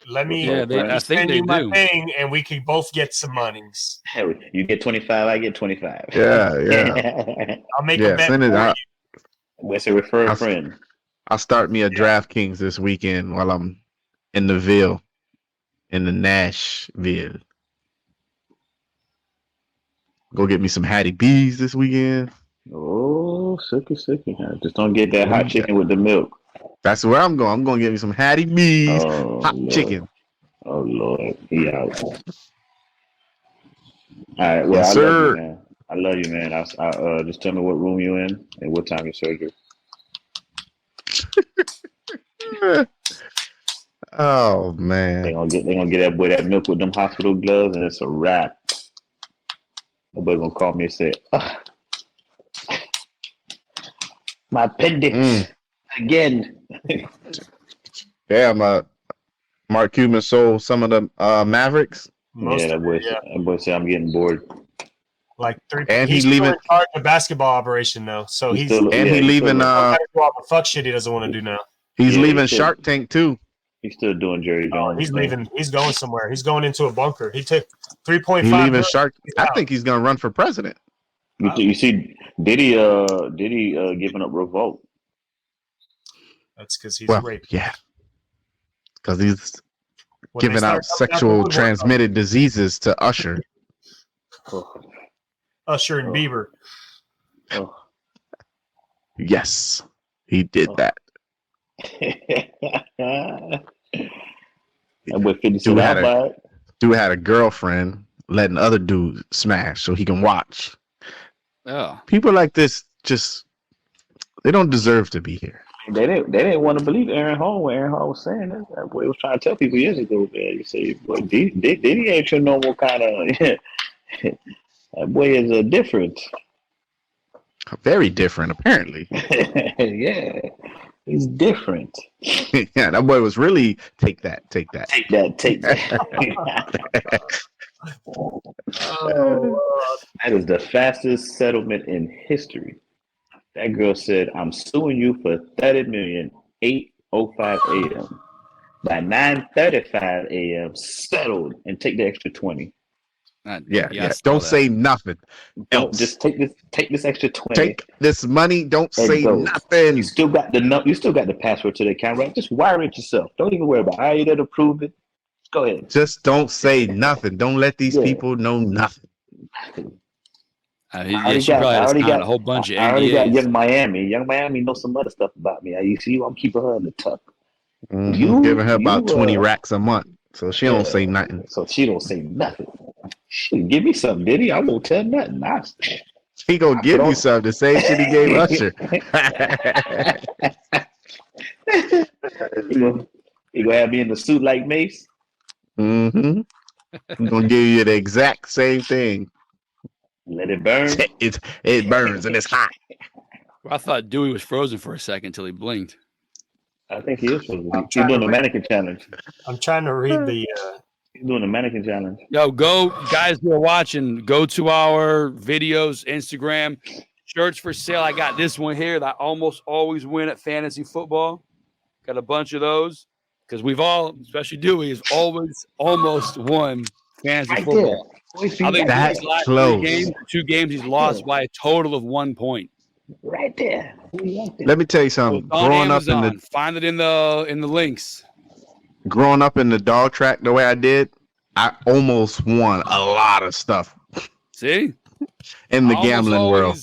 D: let me
B: I think
D: send
B: they
D: you my
B: do.
D: thing, and we can both get some monies.
A: Hell, you get 25, I get 25.
C: Yeah.
D: I'll make a bet
C: Send it
D: for
C: out.
A: What's a refer a friend?
C: I'll start me a DraftKings this weekend while I'm in the Nashville. Go get me some Hattie B's this weekend.
A: Oh, sicky. Just don't get that hot chicken with the milk.
C: That's where I'm going. I'm going to get me some Hattie B's hot
A: Lord.
C: chicken.
A: Oh, Lord. He out. All right. Well,
C: Yes,
A: I
C: sir.
A: love you, man. I just tell me what room you in and what time your surgery.
C: Oh man.
A: They gonna get that boy that milk with them hospital gloves, and it's a wrap. Nobody gonna call me and say, my appendix again.
C: Yeah, Mark Cuban sold some of the Mavericks.
A: That boy said I'm getting bored.
D: Like 3.
C: And
D: he's
C: leaving
D: in charge of basketball operation though, so he's
C: leaving.
D: fuck shit he doesn't want to do now.
C: He's leaving Shark Tank too.
A: He's still doing Jerry Jones.
D: He's leaving. He's going somewhere. He's going into a bunker. He took 3.5.
C: He's leaving Shark. I think he's gonna run for president.
A: You see, Diddy giving up revolt.
D: That's because he's raped.
C: Yeah, because he's giving out sexual transmitted diseases to Usher.
D: Usher and Bieber.
C: Yes, he did that. Dude had a girlfriend letting other dudes smash so he can watch.
B: Oh,
C: people like this they don't deserve to be here.
A: They didn't want to believe Aaron Hall when Aaron Hall was saying that. That boy was trying to tell people years ago, man. You say, boy, Diddy ain't your normal kind of. That boy is different.
C: Very different, apparently.
A: Yeah. He's different.
C: Yeah, that boy was really take that.
A: That is the fastest settlement in history. That girl said, I'm suing you for $30 million, 8:05 a.m. By 9:35 a.m., settled and take the extra 20.
C: Yeah. Don't say nothing.
A: Don't just take this extra 20.
C: Take this money. Don't say nothing.
A: You still got the password to the account, right? Just wire it yourself. Don't even worry about how you there to prove it. Go ahead.
C: Just don't say nothing. Don't let these people know nothing.
B: She probably got a whole bunch of NDAs.
A: I already got Young Miami. Young Miami knows some other stuff about me. You see, I'm keeping her in the tuck.
C: Giving her about 20 racks a month, so she don't say nothing.
A: Shit, give me something, Diddy. I won't tell nothing.
C: He gonna give you something. The same shit he gave Usher.
A: He gonna have me in the suit like Mace.
C: Mm-hmm. He's gonna give you the exact same thing.
A: Let it burn.
C: It burns and it's hot.
B: Well, I thought Dewey was frozen for a second until he blinked.
A: I think he is frozen. He's doing the mannequin challenge.
D: I'm trying to read the.
A: He's doing the mannequin challenge.
B: Yo, go guys who are watching. Go to our videos, Instagram, shirts for sale. I got this one here that I almost always win at fantasy football. Got a bunch of those because we've all, especially Dewey, has always almost won fantasy football. I think
C: that's
B: last
C: close.
B: 2 games he's lost by a total of 1 point.
A: Right there.
C: Let me tell you something.
B: Growing Amazon, up find it in the links.
C: Growing up in the dog track the way I did, I almost won a lot of stuff.
B: See?
C: In the gambling world.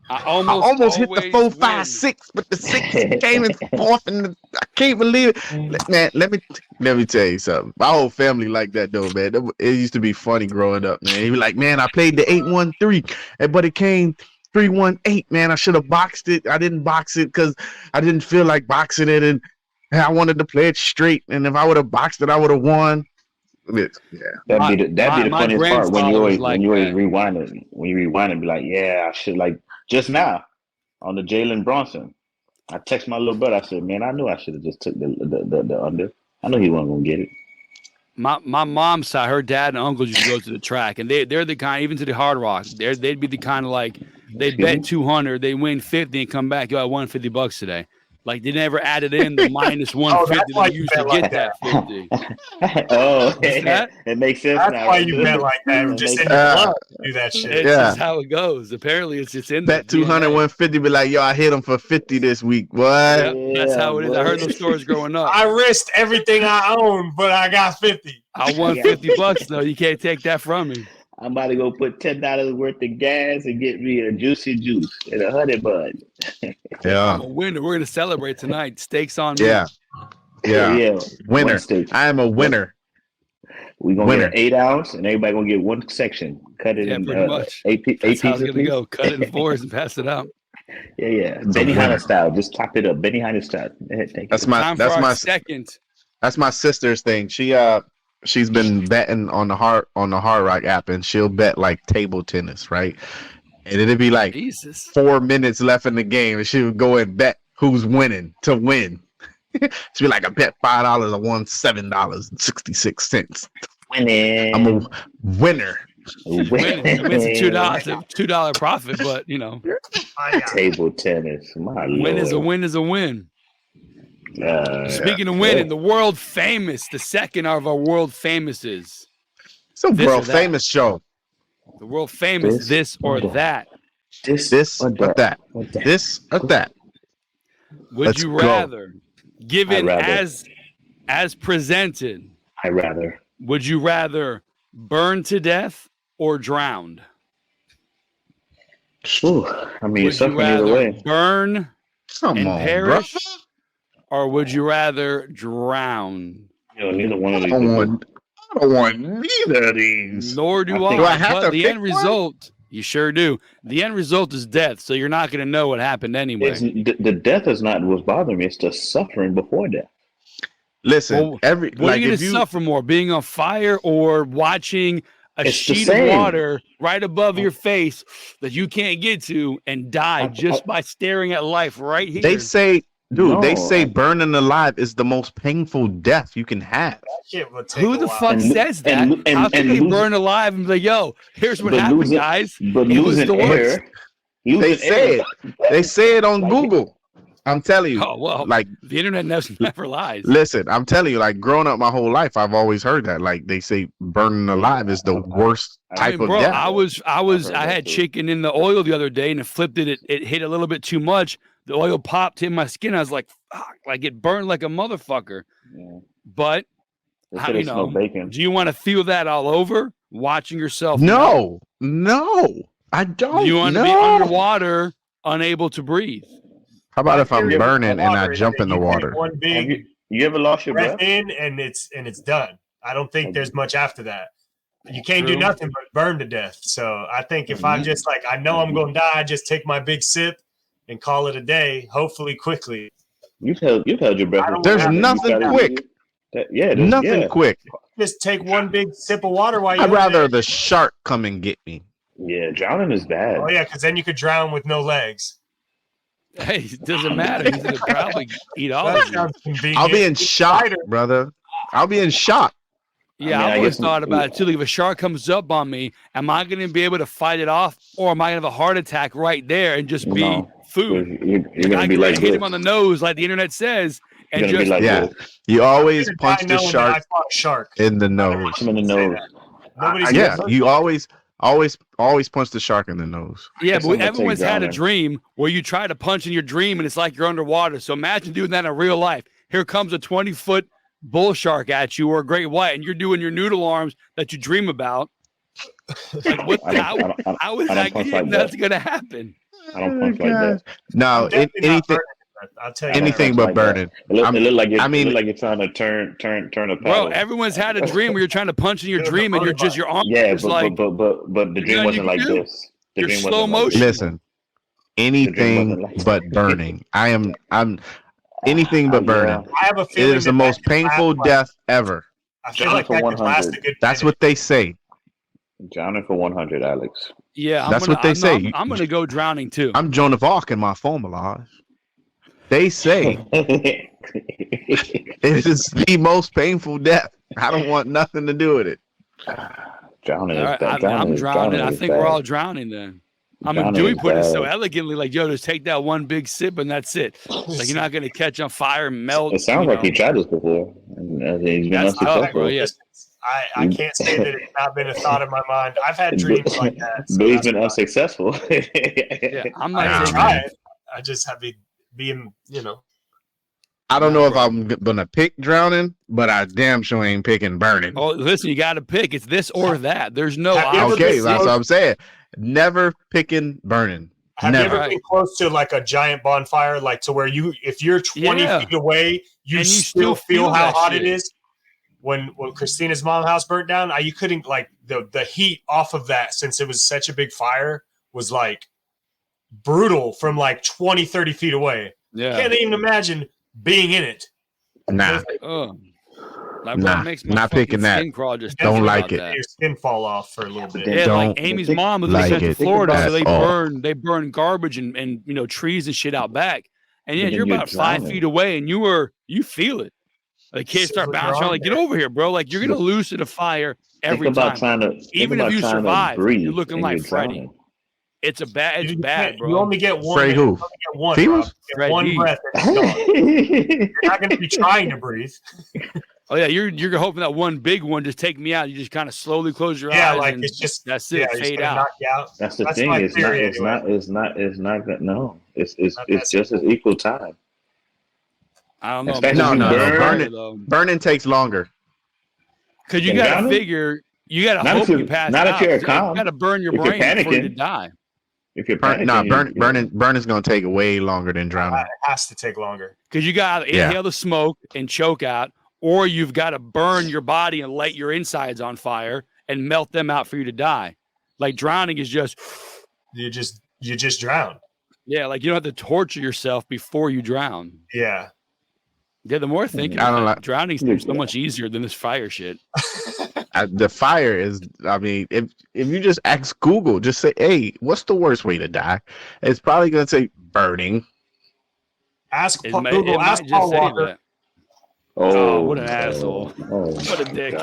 B: I
C: almost hit the 4, 5, 6, but the 6 came in 4th, and I can't believe it. Man, let me tell you something. My whole family like that though, man. It used to be funny growing up, man. He was like, man, I played the 8-1-3, but it came 3-1-8, man. I should have boxed it. I didn't box it because I didn't feel like boxing it, and I wanted to play it straight. And if I would have boxed it, I would have won. Yeah,
A: that'd be the funniest part when you always rewind it. When you rewind it, be like, yeah, I should like just now on the Jalen Bronson. I text my little brother. I said, man, I knew I should have just took the under. I know he wasn't gonna get it.
B: My mom's side, her dad and uncles used to go to the track, and they're the kind, even to the Hard Rock, they'd be the kind of like they bet 200, they win 50 and come back. You got $150 today. Like they never added in the minus 150
D: why
B: that
D: you
B: used to
D: bet
B: get
D: like
B: that 50.
A: Oh,
B: that?
A: it makes sense
D: That's
A: now.
D: why
A: right?
D: you bet like that.
A: It
D: Just
A: makes
D: in your
C: sense.
D: blood to do that shit.
B: It's
C: Yeah.
B: just how it goes. Apparently, it's in
C: Bet
B: the
C: 200,
B: DNA.
C: 150, be like, yo, I hit him for 50 this week. What?
B: Yep, that's how it is. I heard those stories growing up.
D: I risked everything I own, but I got 50.
B: I won $50 though. You can't take that from me.
A: I'm about to go put $10 worth of gas and get me a juicy juice and a honey bud.
C: Yeah.
B: I'm a winner. We're gonna celebrate tonight. Stakes on me.
C: Yeah. Yeah. Winner.
A: One steak.
C: I am a winner.
A: We're gonna
C: Winner.
A: get an 8 ounce, and everybody gonna get one section. Cut it
B: Yeah,
A: in
B: pretty much.
A: eight
B: That's how it's
A: pieces.
B: gonna go. Cut it in fours and pass it out.
A: Yeah. Benny
C: winner.
A: Hanna style. Just top it up. Benny Hanna style. Thank
C: That's
A: you.
C: my
B: Time for our second.
C: that's my sister's thing. She's been betting on the Hard Rock app, and she'll bet like table tennis, right? And it'll be like
B: Jesus.
C: 4 minutes left in the game, and she would go and bet who's winning to win. She'd be like, I bet $5, I won $7.66.
A: Winning.
C: I'm a winner.
B: Winning. It's a $2 profit, but you know,
A: Table tennis. My
B: win
A: Lord.
B: is a win is a win. Speaking of winning, the world famous, the second of our world famouses.
C: It's a
B: This
C: world
B: or that.
C: famous show.
B: The world famous this or that.
C: This or that. This or that.
B: Would
C: Let's
B: you
C: go.
B: rather, given
A: I'd rather.
B: as presented,
A: I rather.
B: would you rather burn to death or drowned?
A: Ooh, I mean, you're
B: Would you
A: suffering either
B: rather
A: way.
B: burn
C: Come
B: and
C: on,
B: perish,
C: bro.
B: or would you rather drown?
A: You know, neither one of
C: I
A: these.
C: don't want neither of these.
B: Nor do
A: I
B: I.
A: think- Do
C: I have
B: but
C: to
B: the
C: pick
B: end
C: one?
B: result, you sure do. The end result is death, so you're not going to know what happened anyway.
A: The death is not what's bothering me. It's the suffering before death.
C: Listen,
B: Well,
C: what
B: What are you going to suffer more, being on fire or watching a
A: It's the
B: sheet of
A: same.
B: water right above your face that you can't get to and die just by staring at life right here?
C: They say, dude, they
A: No,
C: say
A: I-
C: burning alive is the most painful death you can have.
D: That shit would take
B: Who
D: a
B: the
D: while.
B: fuck
A: And-
B: says that?
A: and-
B: How can
A: and
B: they
A: losing-
B: burn alive and be like, yo, here's what
A: But
B: happened,
A: losing-
B: guys?
A: But
B: It was
A: losing
B: the worst.
A: air. Losing
C: They say
A: air.
C: it. They say it on Google. I'm telling you.
B: Oh, well,
C: Like,
B: the internet never lies.
C: listen, I'm telling you, like, growing up my whole life, I've always heard that. Like, they say burning alive is the worst
B: I
C: type
B: mean, bro,
C: of death.
B: I had chicken in the oil the other day and it flipped it. It hit a little bit too much. The oil popped in my skin. I was like, fuck, like it burned like a motherfucker.
A: Yeah.
B: But
A: They
B: how
A: said
B: you
A: it's no
B: know?
A: bacon.
B: Do you want to feel that all over? Watching yourself?
C: No, I don't.
B: Do you want to be underwater, unable to breathe?
C: How about if I'm
D: Theory of
C: burning and I
D: water is
C: jump
D: that
C: in the
D: you take
C: water?
D: One
A: Have
D: big
A: you ever lost your
D: breath
A: breath?
D: in and it's done. I don't think there's much after that. You can't do
B: True.
D: nothing but burn to death. So I think if I'm just like, I know I'm going to die, I just take my big sip and call it a day, hopefully quickly.
A: You've held your breath.
D: I don't
C: There's
D: have-
C: nothing quick. Nothing quick.
D: Just take one big sip of water while you're
C: I'd rather
D: there.
C: the shark come and get me.
A: Yeah, drowning is bad.
D: Oh yeah, because then you could drown with no legs.
B: Hey, it doesn't matter. He's gonna probably eat all
D: That
B: of you.
D: sounds convenient.
C: I'll be in shock,
D: Spider.
C: brother. I'll be in shock.
B: Yeah,
A: I mean, I
B: I've always
A: guess-
B: thought about it too. Like if a shark comes up on me, am I going to be able to fight it off, or am I going to have a heart attack right there and just be
A: No.
B: food?
A: You're
B: I
A: gonna be
B: could
A: like
B: hit
A: this.
B: him on the nose, like the internet says,
A: You're
B: and
A: gonna be
B: just
A: like
C: Yeah.
A: this.
C: You always
D: I
C: punch the
D: know that
C: shark
D: I fought a shark.
C: in the nose.
A: Punch him in the nose.
D: Nobody's
C: Yeah,
D: gonna-
C: you always punch the shark in the nose.
B: yeah.
A: guess I'm
B: But
A: gonna
B: everyone's
A: take
B: had a
A: drowning.
B: dream where you try to punch in your dream and it's like you're underwater. So imagine doing that in real life. Here comes a 20-foot bull shark at you or a great white, and you're doing your noodle arms that you dream about. Like what?
A: I don't-
B: How is
A: I don't
B: that?
A: punch like
B: That's
A: that.
B: gonna happen.
A: I don't punch like that.
C: No,
D: I'm definitely not
C: anything,
D: burning it, I'll tell you that.
C: anything
A: punch
C: but
A: like that.
C: burning.
A: It look like you're,
C: I mean-
A: it look like you're trying to turn a paddle.
B: Bro, everyone's had a dream where you're trying to punch in your
D: Doing the
B: dream and you're
D: motorbike.
B: just your arm
A: Yeah,
B: is like
A: but the dream
B: nothing
A: wasn't
B: you
A: like
B: can do.
A: this. The
B: You're
A: dream
B: slow
A: wasn't like
B: motion.
A: this.
C: Listen, anything
A: like-
C: but burning. I'm anything but burning.
D: I have a
C: It
D: feeling
C: is the
D: that
C: most
D: that could
C: painful
D: last,
C: death ever.
D: I feel
A: Drowning
D: like
A: for
D: that could last a
A: 100.
D: good
C: That's
D: minute.
C: what they say.
A: Drowning for 100, Alex.
B: yeah.
C: That's what they say.
B: I'm gonna go drowning too.
C: I'm Joan of Arc in my formula. They say it is the most painful death. I don't want nothing to do with it.
A: Drowning
B: All
A: is
B: right,
A: bad.
B: I'm drowning. I
A: is
B: think
A: bad.
B: we're all drowning then. I mean, Dewey put it so elegantly, like, yo, just take that one big sip and that's it. Like, you're not going to catch on fire, melt.
A: It sounds like he tried this before. And he's been unsuccessful.
B: Bro, yeah.
D: I can't say that it's not been a thought in my mind. I've had dreams like that. So
A: but he's been unsuccessful.
B: Yeah, I'm not
D: I
B: saying
D: try it. I just have to be,
C: I don't know if I'm gonna pick drowning, but I damn sure ain't picking burning.
B: Oh, listen, you got to pick. It's this or that. There's no
C: Okay, that's what I'm saying. Never picking burning.
D: Have
C: Never.
D: you ever been close to like a giant bonfire, like to where if you're 20 feet away, you still feel how hot it is? When Christina's mom's house burnt down, you couldn't, like, the heat off of that, since it was such a big fire, was like brutal from like 20, 30 feet away.
B: Yeah.
D: Can't even imagine being in it.
C: Nah.
B: Makes my
C: not picking that.
B: Crawl just
C: don't like it.
D: Your skin fall off for a little bit.
B: Yeah,
C: don't
B: like Amy's mom lives
C: like
B: in Florida, so they
C: all.
B: burn garbage and trees and shit out back. And yeah,
A: But
B: you're
A: then
B: about
A: you're
B: 5
A: drowning.
B: feet away, and you feel it. The kids start bouncing around, like, get over here, bro. Like, you're gonna lose to the fire every time. Even if you survive, you're looking like Freddy. It's bad, bro.
D: You only get one.
C: Freddy who?
D: You only get one,
C: Freddy?
D: bro. You get one breath and it's gone. You're not going to be trying to breathe.
B: Oh yeah, you're hoping that one big one just take me out. You just kind of slowly close your eyes.
D: Yeah, like
B: and
D: it's just
B: that's it. Fade out.
D: Knock you out.
A: That's the thing. It's not that. No, it's just as equal time.
B: I don't know.
A: Especially
C: No. Burning takes longer.
B: Because you got to figure, you got to hope you pass
A: not
B: out.
A: If you're calm.
B: You got to burn your brain before you die.
A: If you're panicking,
C: burning's gonna take way longer than drowning.
D: It has to take longer
B: because you got to inhale the smoke and choke out, or you've got to burn your body and light your insides on fire and melt them out for you to die. Like drowning is just
D: you just drown.
B: Yeah, like you don't have to torture yourself before you drown.
D: Yeah.
B: Yeah, the more I think, drowning seems so much easier than this fire shit.
C: The fire is, I mean, if you just ask Google, just say, hey, what's the worst way to die? It's probably going to say burning.
D: Ask Google, ask Paul Walker.
B: Oh, what an asshole.
A: Oh,
B: what a dick.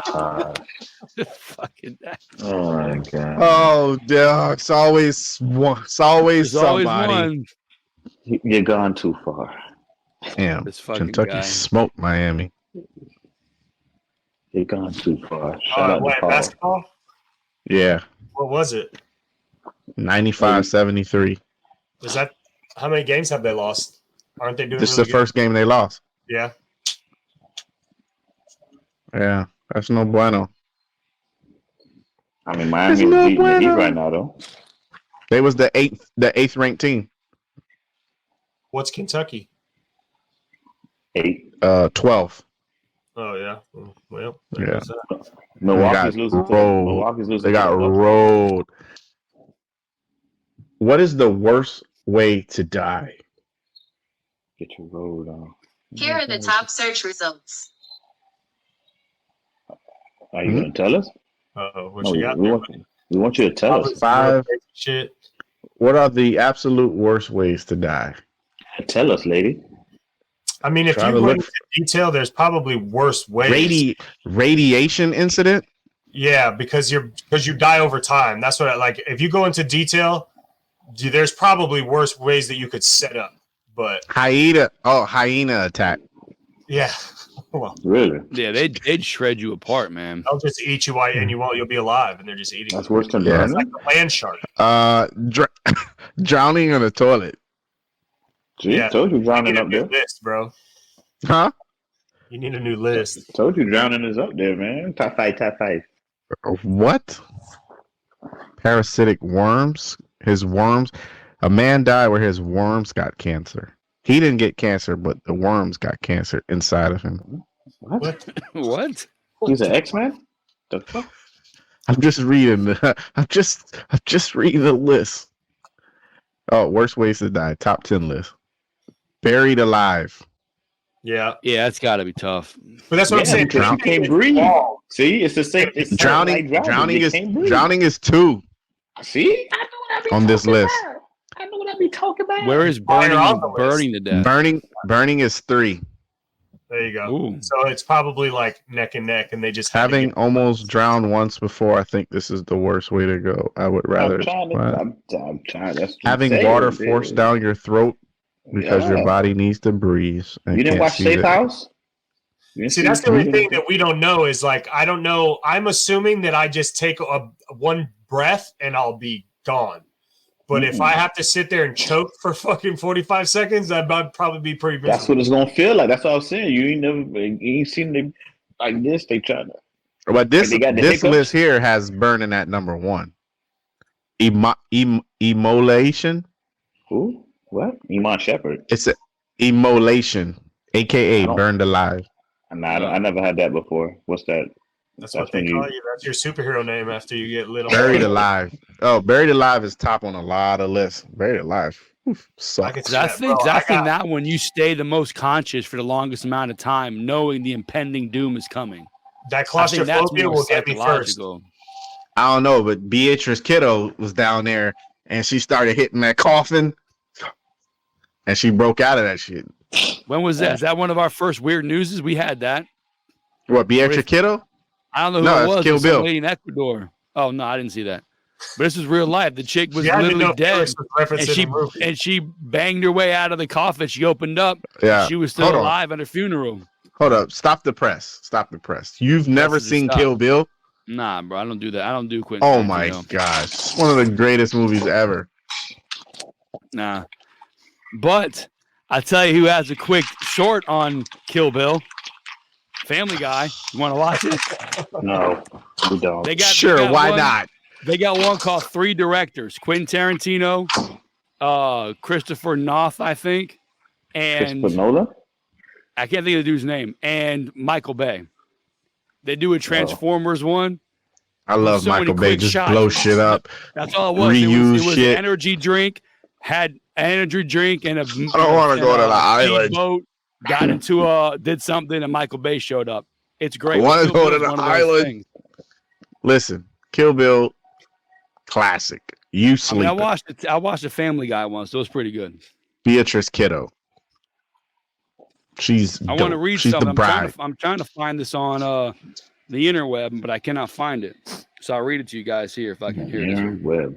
B: Fucking
A: oh, my God.
C: Oh, dog. It's always somebody.
B: One.
A: You're gone too far.
C: Damn, Kentucky smoked Miami.
A: You're gone too far. Shout out to Paul.
D: Basketball?
C: Yeah.
D: What was it?
C: 95-73.
D: Was that how many games have they lost? Aren't they doing
C: This is the first game they lost.
D: Yeah.
C: Yeah, that's no bueno.
A: I mean, Miami is beating the Heat right now, though.
C: They was the eighth ranked team.
D: What's Kentucky?
C: 12.
D: Oh yeah. Well,
C: yeah.
A: Milwaukee's losing.
C: They got rolled. What is the worst way to die?
A: Get your rolled on.
E: Here are the top search results.
A: Are you going to tell us?
D: What you got?
A: We want you to tell us.
C: 5. What are the absolute worst ways to die?
A: Tell us, lady.
D: I mean, if you go into detail, there's probably worse ways.
C: Radiation incident?
D: Yeah, because you die over time. That's what I like. If you go into detail, there's probably worse ways that you could set up. But
C: hyena attack.
D: Yeah. Well,
A: really?
B: Yeah, they'd shred you apart, man.
D: They'll just eat you and you'll be alive, and they're just eating.
A: That's worse than drowning.
D: It's like a land shark.
C: Drowning in the toilet.
A: Gee, yeah, told you drowning up there.
D: List, bro.
C: Huh?
D: You need a new list.
A: Told you drowning is up there, man. Top 5.
C: What? Parasitic worms? His worms? A man died where his worms got cancer. He didn't get cancer, but the worms got cancer inside of him.
A: What?
B: What?
A: He's an X-Man? The fuck?
C: I'm just reading. I'm just reading the list. Oh, worst ways to die. Top 10 list. Buried alive.
D: Yeah.
B: Yeah, that's got to be tough.
D: But that's what I'm saying.
A: You can't breathe. See, it's the same. It's
C: drowning.
A: Like
C: Drowning is 2.
A: See, I know what I
C: on this list.
A: About. I know what I be talking about.
B: Where is burning to death?
C: Burning is 3.
D: There you go.
B: Ooh.
D: So it's probably like neck and neck, and they just had to
C: Having
D: get-
C: almost drowned once before, I think this is the worst way to go. I would rather
A: I'm trying. That's what I'm
C: having
A: saying,
C: water
A: dude.
C: forced down your throat because your
A: Yeah.
C: body needs to breathe. And
A: You didn't
C: can't
A: watch
C: see
A: Safe
C: the-
A: House? You didn't
D: See, that's the
A: see-
D: only thing that we don't know is like I don't know. I'm assuming that I just take one breath and I'll be gone. But if I have to sit there and choke for fucking 45 seconds, I'd probably be pretty miserable.
A: That's what it's gonna feel like. That's what I was saying. You ain't seen them like this. They trying to.
C: But this
A: They got the
C: this
A: hiccups.
C: list here has burning at number one. Immolation.
A: Who? What? Iman Shepherd.
C: It's a immolation, aka
A: I don't-
C: burned alive.
A: Nah, I never had that before. What's that?
D: That's what they
A: when
D: call you. That's your superhero name after you get lit on
C: Buried
D: fire.
C: alive. Oh, buried alive is top on a lot of lists. Buried alive. Oof,
D: I
C: sucks.
D: could see
B: I
D: that,
B: think
D: bro.
B: I think that one you stay the most conscious for the longest amount of time, knowing the impending doom is coming.
D: that
B: I think that's
D: claustrophobia
B: more
D: will get me first.
B: psychological.
C: I don't know, but Beatrice Kiddo was down there and she started hitting that coffin and she broke out of that shit.
B: When was that? Is that one of our first weird newses? We had that.
C: What, Beatrice
B: With-
C: Kiddo?
B: I don't know who
C: No,
B: it
C: that's
B: was.
C: Kill
B: It was some
C: Bill.
B: lady in Ecuador. Oh no, I didn't see that. But this was real life. The chick was
D: Yeah, I didn't know
B: literally
D: if
B: dead,
D: Felix was referencing the movie.
B: and she banged her way out of the coffin. She opened up.
C: Yeah.
B: She was still
C: Hold on.
B: alive at her funeral.
C: Hold up. Stop the press. Stop the press. You've never
B: is a
C: seen
B: stop.
C: Kill Bill?
B: Nah, bro, I don't do that. I don't do Quentin.
C: Oh my
B: Tarantino.
C: gosh. It's one of the greatest movies ever.
B: Nah. But I tell you who has a quick short on Kill Bill. Family Guy. You want to watch it?
A: No, we don't.
B: They got
C: Sure,
B: they got
C: why
B: one-
C: not?
B: They got one called Three Directors: Quentin Tarantino, Christopher Noth, I think, and
A: Christopher Nolan?
B: I can't think of the dude's name, and Michael Bay. They do a Transformers one.
C: I love
B: so many
C: Michael Bay.
B: quick
C: Just
B: shots.
C: blow shit up.
B: That's all it was.
C: Reuse
B: it was
C: shit.
B: an energy drink. Had an energy drink and a.
C: I don't want to go to the island.
B: Boat. Got into did something, and Michael Bay showed up. It's great.
C: I wanna
B: Kill
C: go
B: Bill
C: to
B: is
C: the
B: one of those
C: island.
B: things.
C: Listen, Kill Bill, classic. You
B: I mean,
C: sleep.
B: I watched a Family Guy once. So it was pretty good.
C: Beatrice Kiddo. She's
B: I want to
C: dope.
B: read
C: She's
B: something.
C: the bride.
B: I'm trying to find this on the interweb, but I cannot find it. So I'll read it to you guys here if I can hear this.
A: Web.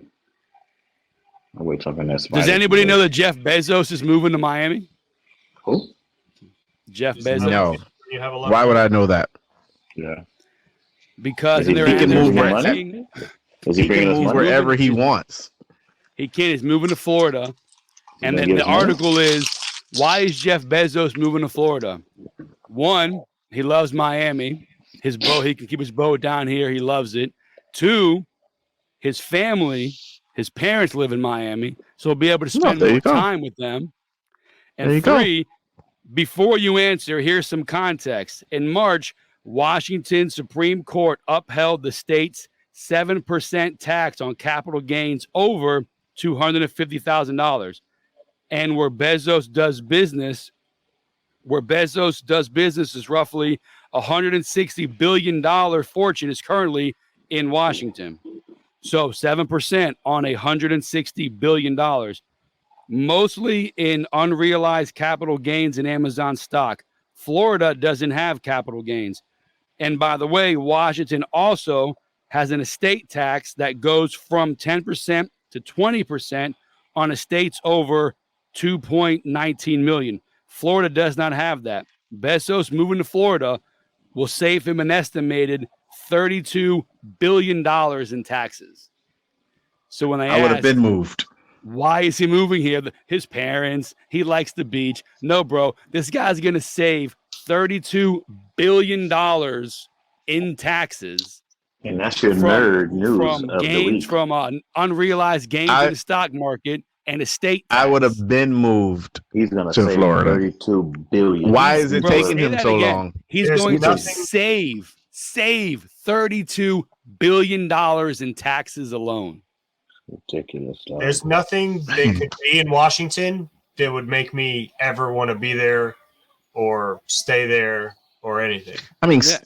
A: I'm wait talking that.
B: Does anybody know that Jeff Bezos is moving to Miami?
A: Who?
B: Jeff
D: Is
B: Bezos.
D: that-
C: No.
D: You have a lot
C: Why
D: of-
C: would I know that?
A: Yeah.
B: Because
A: He
B: they're
A: can move where-
B: asking-
A: Is he
C: He
A: bringing
C: can
A: us
C: move
A: money?
C: wherever he wants.
B: he can. He's moving to Florida. And
A: He's
B: then
A: gonna
B: the
A: give us money?
B: article is, why is Jeff Bezos moving to Florida? One, he loves Miami. His boat, he can keep his boat down here. He loves it. Two, his family, his parents live in Miami, so he'll be able to spend
C: there you
B: more
C: go.
B: time with them. And
C: There you go.
B: three, before you answer, here's some context. In March, Washington Supreme Court upheld the state's 7% tax on capital gains over $250,000. And where Bezos does business is roughly $160 billion fortune is currently in Washington. So 7% on $160 billion, mostly in unrealized capital gains in Amazon stock. Florida doesn't have capital gains. And by the way, Washington also has an estate tax that goes from 10% to 20% on estates over 2.19 million. Florida does not have that. Bezos moving to Florida will save him an estimated $32 billion in taxes. So when
C: I would have
B: asked,
C: been moved.
B: why is he moving here? His parents, he likes the beach. No, bro, this guy's going to save $32 billion in taxes
A: And that's your
B: from-
A: nerd news
B: from
A: of the
B: gains,
A: week.
B: from unrealized gains in the stock market and estate tax.
C: I would have been moved.
A: He's gonna
C: to
A: save
C: Florida.
A: $32 billion.
C: Why is it
B: Bro,
C: taking
B: say
C: him
B: that
C: so
B: again.
C: long?
B: He's
D: There's
B: going to
D: nothing-
B: save $32 billion in taxes alone.
A: Ridiculous. dog.
D: There's nothing they could be in Washington that would make me ever want to be there or stay there or anything.
C: I mean,
B: Yeah.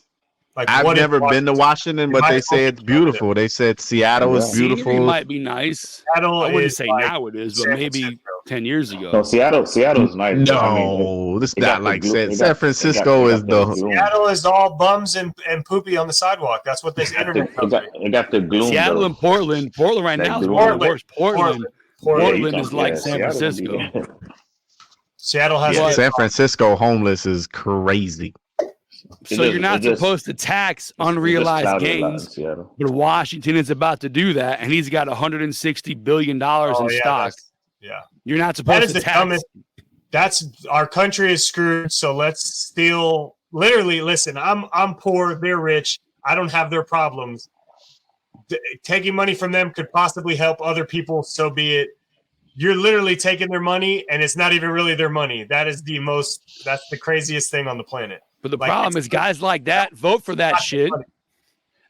D: Like,
C: I've
D: what is
C: never been to Washington, but
D: might
C: they
D: as well
C: say
D: be
C: it's beautiful. They said Seattle is
B: Scenery
C: beautiful.
B: might be nice.
D: Seattle
B: I wouldn't
D: is
B: say
D: like
B: now it is, but
D: San
B: maybe
D: Francisco.
B: 10 years ago.
A: No, Seattle's nice. But I mean,
C: No, this
A: they
C: not
A: got
C: like
A: the
C: San
A: glue-
C: San Francisco
A: they
C: is
A: got the
C: the.
A: gloom.
D: Seattle is all bums and poopy on the sidewalk. That's what this internet
A: It got the gloom.
B: Seattle
A: though.
B: and Portland. Portland right
A: That
B: now is
A: gloom.
B: one of the worst.
D: Portland
B: Portland is like San
A: Seattle would
B: Francisco.
A: be-
D: Seattle has
C: Yeah,
D: a
C: San Francisco homeless is crazy.
B: So you're not supposed to tax unrealized gains. But Washington is about to do that, and he's got $160 billion in stock.
D: Yeah.
B: You're not
D: That
B: supposed
D: is
B: to
D: the
B: tax.
D: dumbest. That's our country is screwed. So let's steal. Literally, listen. I'm poor. They're rich. I don't have their problems. Taking money from them could possibly help other people. So be it. You're literally taking their money, and it's not even really their money. That's the craziest thing on the planet.
B: But the problem is guys like that vote for that shit.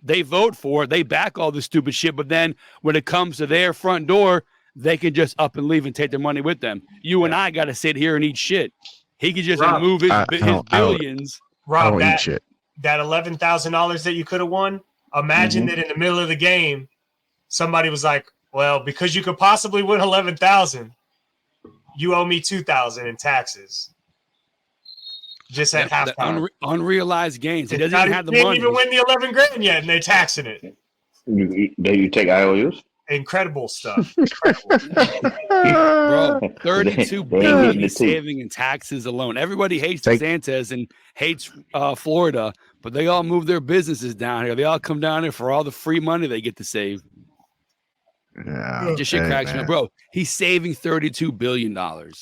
B: They vote for it. They back all this stupid shit. But then when it comes to their front door, they can just up and leave and take their money with them. You and I got to sit here and eat shit. He could just move his billions.
D: Rob, that $11,000 that you could have won, imagine that in the middle of the game, somebody was like, well, because you could possibly win 11,000, you owe me 2,000 in taxes. Just at halftime.
B: Unrealized gains. He doesn't even have the
D: money.
B: money.
D: Didn't even win the 11 grand yet, and they taxing it.
A: You take IOUs?
D: Incredible stuff.
B: Bro, $32 billion he's saving in taxes alone. Everybody hates DeSantis and hates Florida, but they all move their businesses down here. They all come down here for all the free money they get to save.
C: Yeah,
B: just shit cracks me, bro. He's saving $32 billion.
D: That's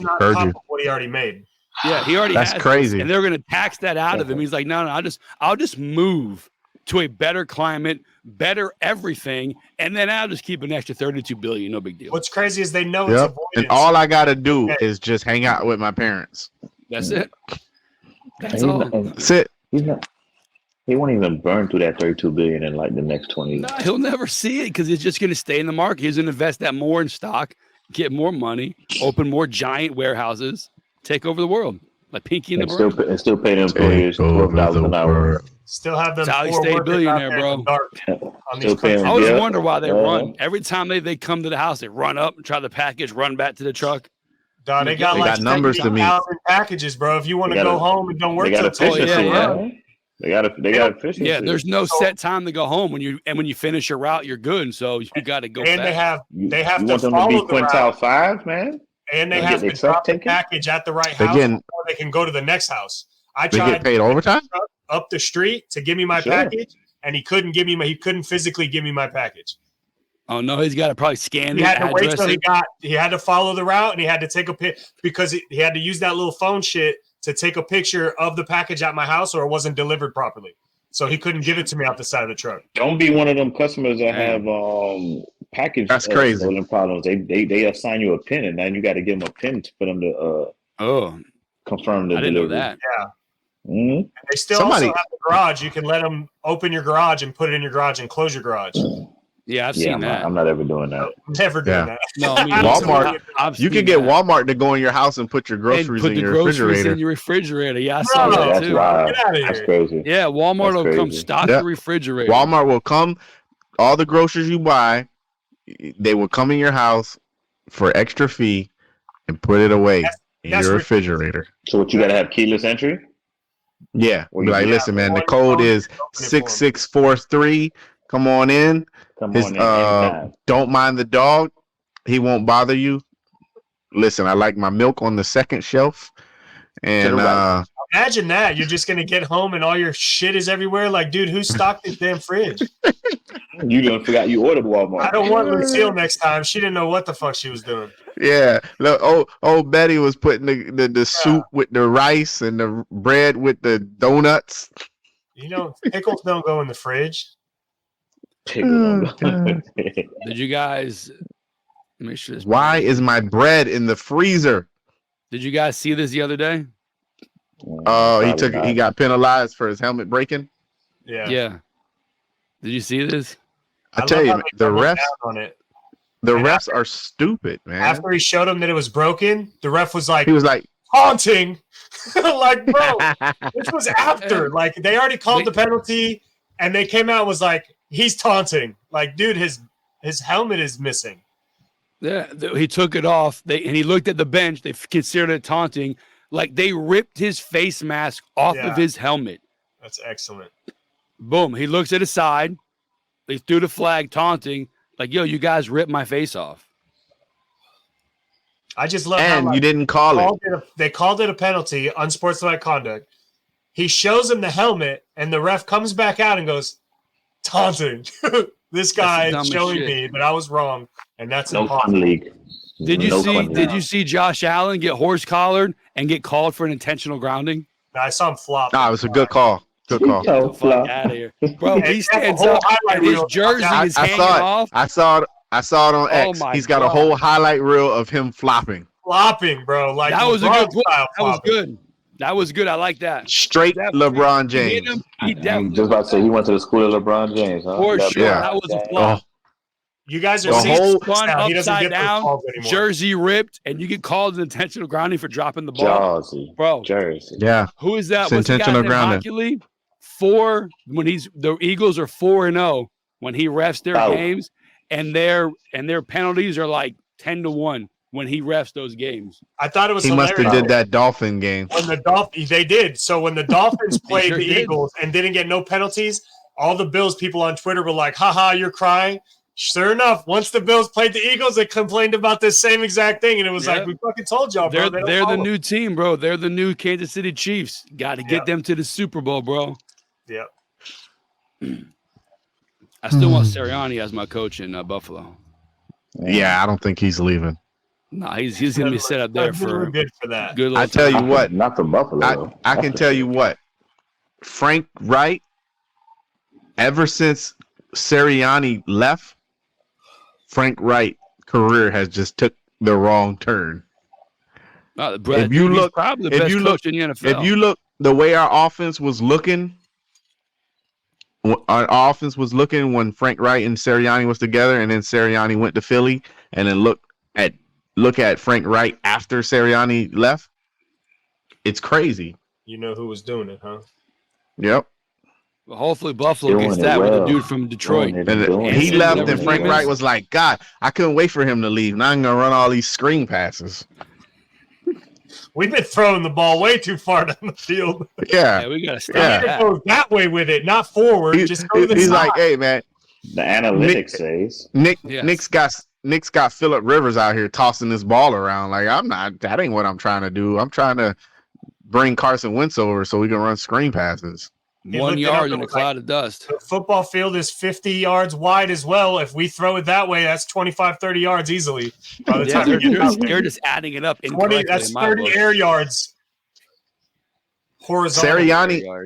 D: not top of what he already made.
B: Yeah, he already has.
C: That's crazy.
B: This, and they're going to tax that out of him. He's like, no, I'll just move to a better climate, better everything, and then I'll just keep an extra $32 billion. No big deal.
D: What's crazy is they know it's avoidance.
C: And all I got to do is just hang out with my parents.
B: That's it. That's all.
C: That's it.
A: He won't even burn through that $32 billion in like the next 20 years.
B: No, he'll never see it because it's just going to stay in the market. He's going to invest that more in stock, get more money, open more giant warehouses, take over the world like Pinky and the Brain.
A: And still pay the employees $12 an hour.
D: Still have them.
B: That's how you stay a billionaire, bro. I always wonder why they run. Every time they come to the house, they run up and try the package, run back to the truck.
D: Dog, they got like
C: numbers to meet.
D: Packages, bro. If you want to go home and don't work,
A: they got efficiency. They got efficiency.
B: Yeah, there's no set time to go home when you finish your route, you're good. And so you got to go.
D: And
B: back.
D: they have
A: to
D: follow the
A: quintile
D: route.
A: 5, man.
D: And they have to drop the package at the right house before they can go to the next house. I tried
C: to get paid overtime
D: up the street to give me my package, and he couldn't physically give me my package.
B: Oh no, he's got to probably scan
D: He had to wait till he had to follow the route, and he had to take a pic because he had to use that little phone shit to take a picture of the package at my house, or it wasn't delivered properly. So he couldn't give it to me off the side of the truck.
A: Don't be one of them customers that have package.
C: That's crazy.
A: Problems. They assign you a pin, and then you got to give them a pin for them to confirm the delivery.
B: I didn't know that.
D: Yeah. Mm-hmm. They still also have the garage. You can let them open your garage and put it in your garage and close your garage.
B: Yeah, I've seen that.
A: I'm not ever doing that.
D: Never doing that.
B: No, I mean,
C: Walmart. You can get Walmart to go in your house and put your groceries in your refrigerator.
B: Yeah, I saw that too.
A: Get out of here. That's crazy.
B: Yeah, Walmart will come stock the refrigerator.
C: Walmart will come. All the groceries you buy, they will come in your house for extra fee and put it away in your refrigerator.
A: So what, you got to have keyless entry?
C: Yeah. Be like, listen, man, the code is 6643. Come on in. Don't mind the dog. He won't bother you. Listen, I like my milk on the second shelf. And
D: imagine that. You're just gonna get home and all your shit is everywhere. Like, dude, who stocked this damn fridge?
A: You done forgot you ordered Walmart.
D: I don't want Lucille next time. She didn't know what the fuck she was doing.
C: Yeah. Look, old Betty was putting the soup with the rice and the bread with the donuts.
D: You know, pickles don't go in the fridge.
B: Did you guys make sure this?
C: Why is my bread in the freezer?
B: Did you guys see this the other day?
C: Oh, he got penalized for his helmet breaking.
B: Yeah. Did you see this?
C: I tell you, the refs are stupid, man.
D: After he showed him that it was broken, the ref was like,
C: he was like,
D: taunting. Like, bro, this was after. Like, they already called the penalty, and they came out and was like, he's taunting. Like, dude, his helmet is missing.
B: Yeah, he took it off. And he looked at the bench. They considered it taunting. Like, they ripped his face mask off of his helmet.
D: That's excellent.
B: Boom. He looks at his side. They threw the flag taunting. Like, yo, you guys ripped my face off.
D: I just love
C: and
D: how
C: you didn't call it.
D: They called it a penalty, unsportsmanlike conduct. He shows him the helmet, and the ref comes back out and goes, taunting. This guy is showing me that I was wrong, and that's
A: no fun league.
B: Did you see Josh Allen get horse collared and get called for an intentional grounding?
D: I saw him flop.
C: Nah, it was a good call. Good call.
B: Get the fuck out of here, bro. He stands up and his jersey is hanging off.
C: I saw it on X. He's got a whole highlight reel of him flopping.
D: Flopping, bro. Like,
B: that was a good play. That was good. That was good. I like that.
C: Straight LeBron James.
A: I'm just about to say he went to the school of LeBron James. Huh?
B: For sure.
C: Yeah.
B: That was a flop.
D: You guys are
C: The
D: seeing
C: whole
B: Spun
D: now. He doesn't
B: upside
D: get those
B: down,
D: calls anymore.
B: jersey ripped, and you get called an intentional grounding for dropping the ball.
A: Jersey.
B: Bro.
A: Jersey.
C: Yeah.
B: Who is that?
C: It's
B: What's the guy's
C: intentional
B: name?
C: grounding.
B: Hockey League? The Eagles are 4-0 when he refs their games, and their penalties are like 10-1 when he refs those games.
D: I thought it was
C: He
D: hilarious.
C: must have did that Dolphin game.
D: When the they did. So when the Dolphins played the Eagles and didn't get no penalties, all the Bills people on Twitter were like, haha, you're crying. Sure enough, once the Bills played the Eagles, they complained about this same exact thing, and it was like, we fucking told y'all, bro.
B: They're the new team, bro. They're the new Kansas City Chiefs. Got to get them to the Super Bowl, bro.
D: Yep.
B: I still want Sirianni as my coach in Buffalo.
C: Yeah, I don't think he's leaving.
B: No, he's going to be set up there for
D: good for that.
B: Good.
C: I tell you what,
A: not from Buffalo.
C: I can tell you what, Frank Reich, ever since Sirianni left, Frank Reich career has just took the wrong turn. If you look in the NFL. If you look the way our offense was looking, when Frank Reich and Sirianni was together, and then Sirianni went to Philly, and then look at Frank Reich after Sirianni left, it's crazy.
D: You know who was doing it, huh?
C: Yep.
B: Well, hopefully Buffalo gets that with a dude from Detroit.
C: And he left, and Frank Reich was like, God, I couldn't wait for him to leave. Now I'm going to run all these screen passes.
D: We've been throwing the ball way too far down the field.
C: Yeah.
B: We got to stop
D: that. Go that way with it, not forward. Just go to the
C: he's
D: side.
C: like, hey, man.
A: The analytics says.
C: Nick's got Phillip Rivers out here tossing this ball around. Like, that ain't what I'm trying to do. I'm trying to bring Carson Wentz over so we can run screen passes.
B: 1 yard in a cloud of dust.
D: The football field is 50 yards wide as well. If we throw it that way, that's 25, 30 yards easily. By the time
B: they're just adding it up.
D: 20, that's 30 air yards. Horizontal.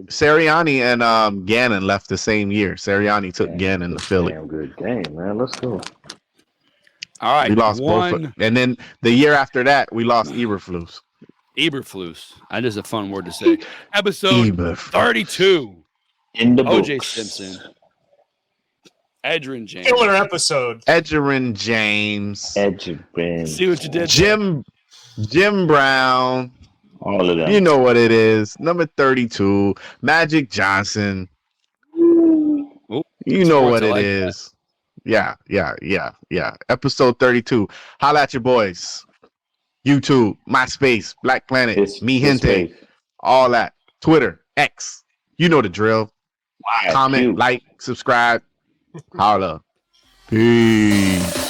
C: Sirianni and Gannon left the same year. Sirianni took Gannon to Philly.
A: Damn good game, man. Let's go.
B: All right.
C: We lost both. And then the year after that, we lost Eberflus.
B: Eberflus. That is a fun word to say. Episode 32.
A: In the
B: O.J.
A: books.
B: Simpson. Edgerrin James.
D: Killer episode.
C: Edgerrin James.
A: Edgerrin.
B: See what you did.
C: Jim Brown.
A: All of them.
C: You know what it is. Number 32. Magic Johnson.
B: Ooh,
C: you know what it is. Yeah. Episode 32. Holla at your boys. YouTube, MySpace, Black Planet, Mi Gente, all that. Twitter, X. You know the drill. Comment, like, subscribe. Holla. Peace.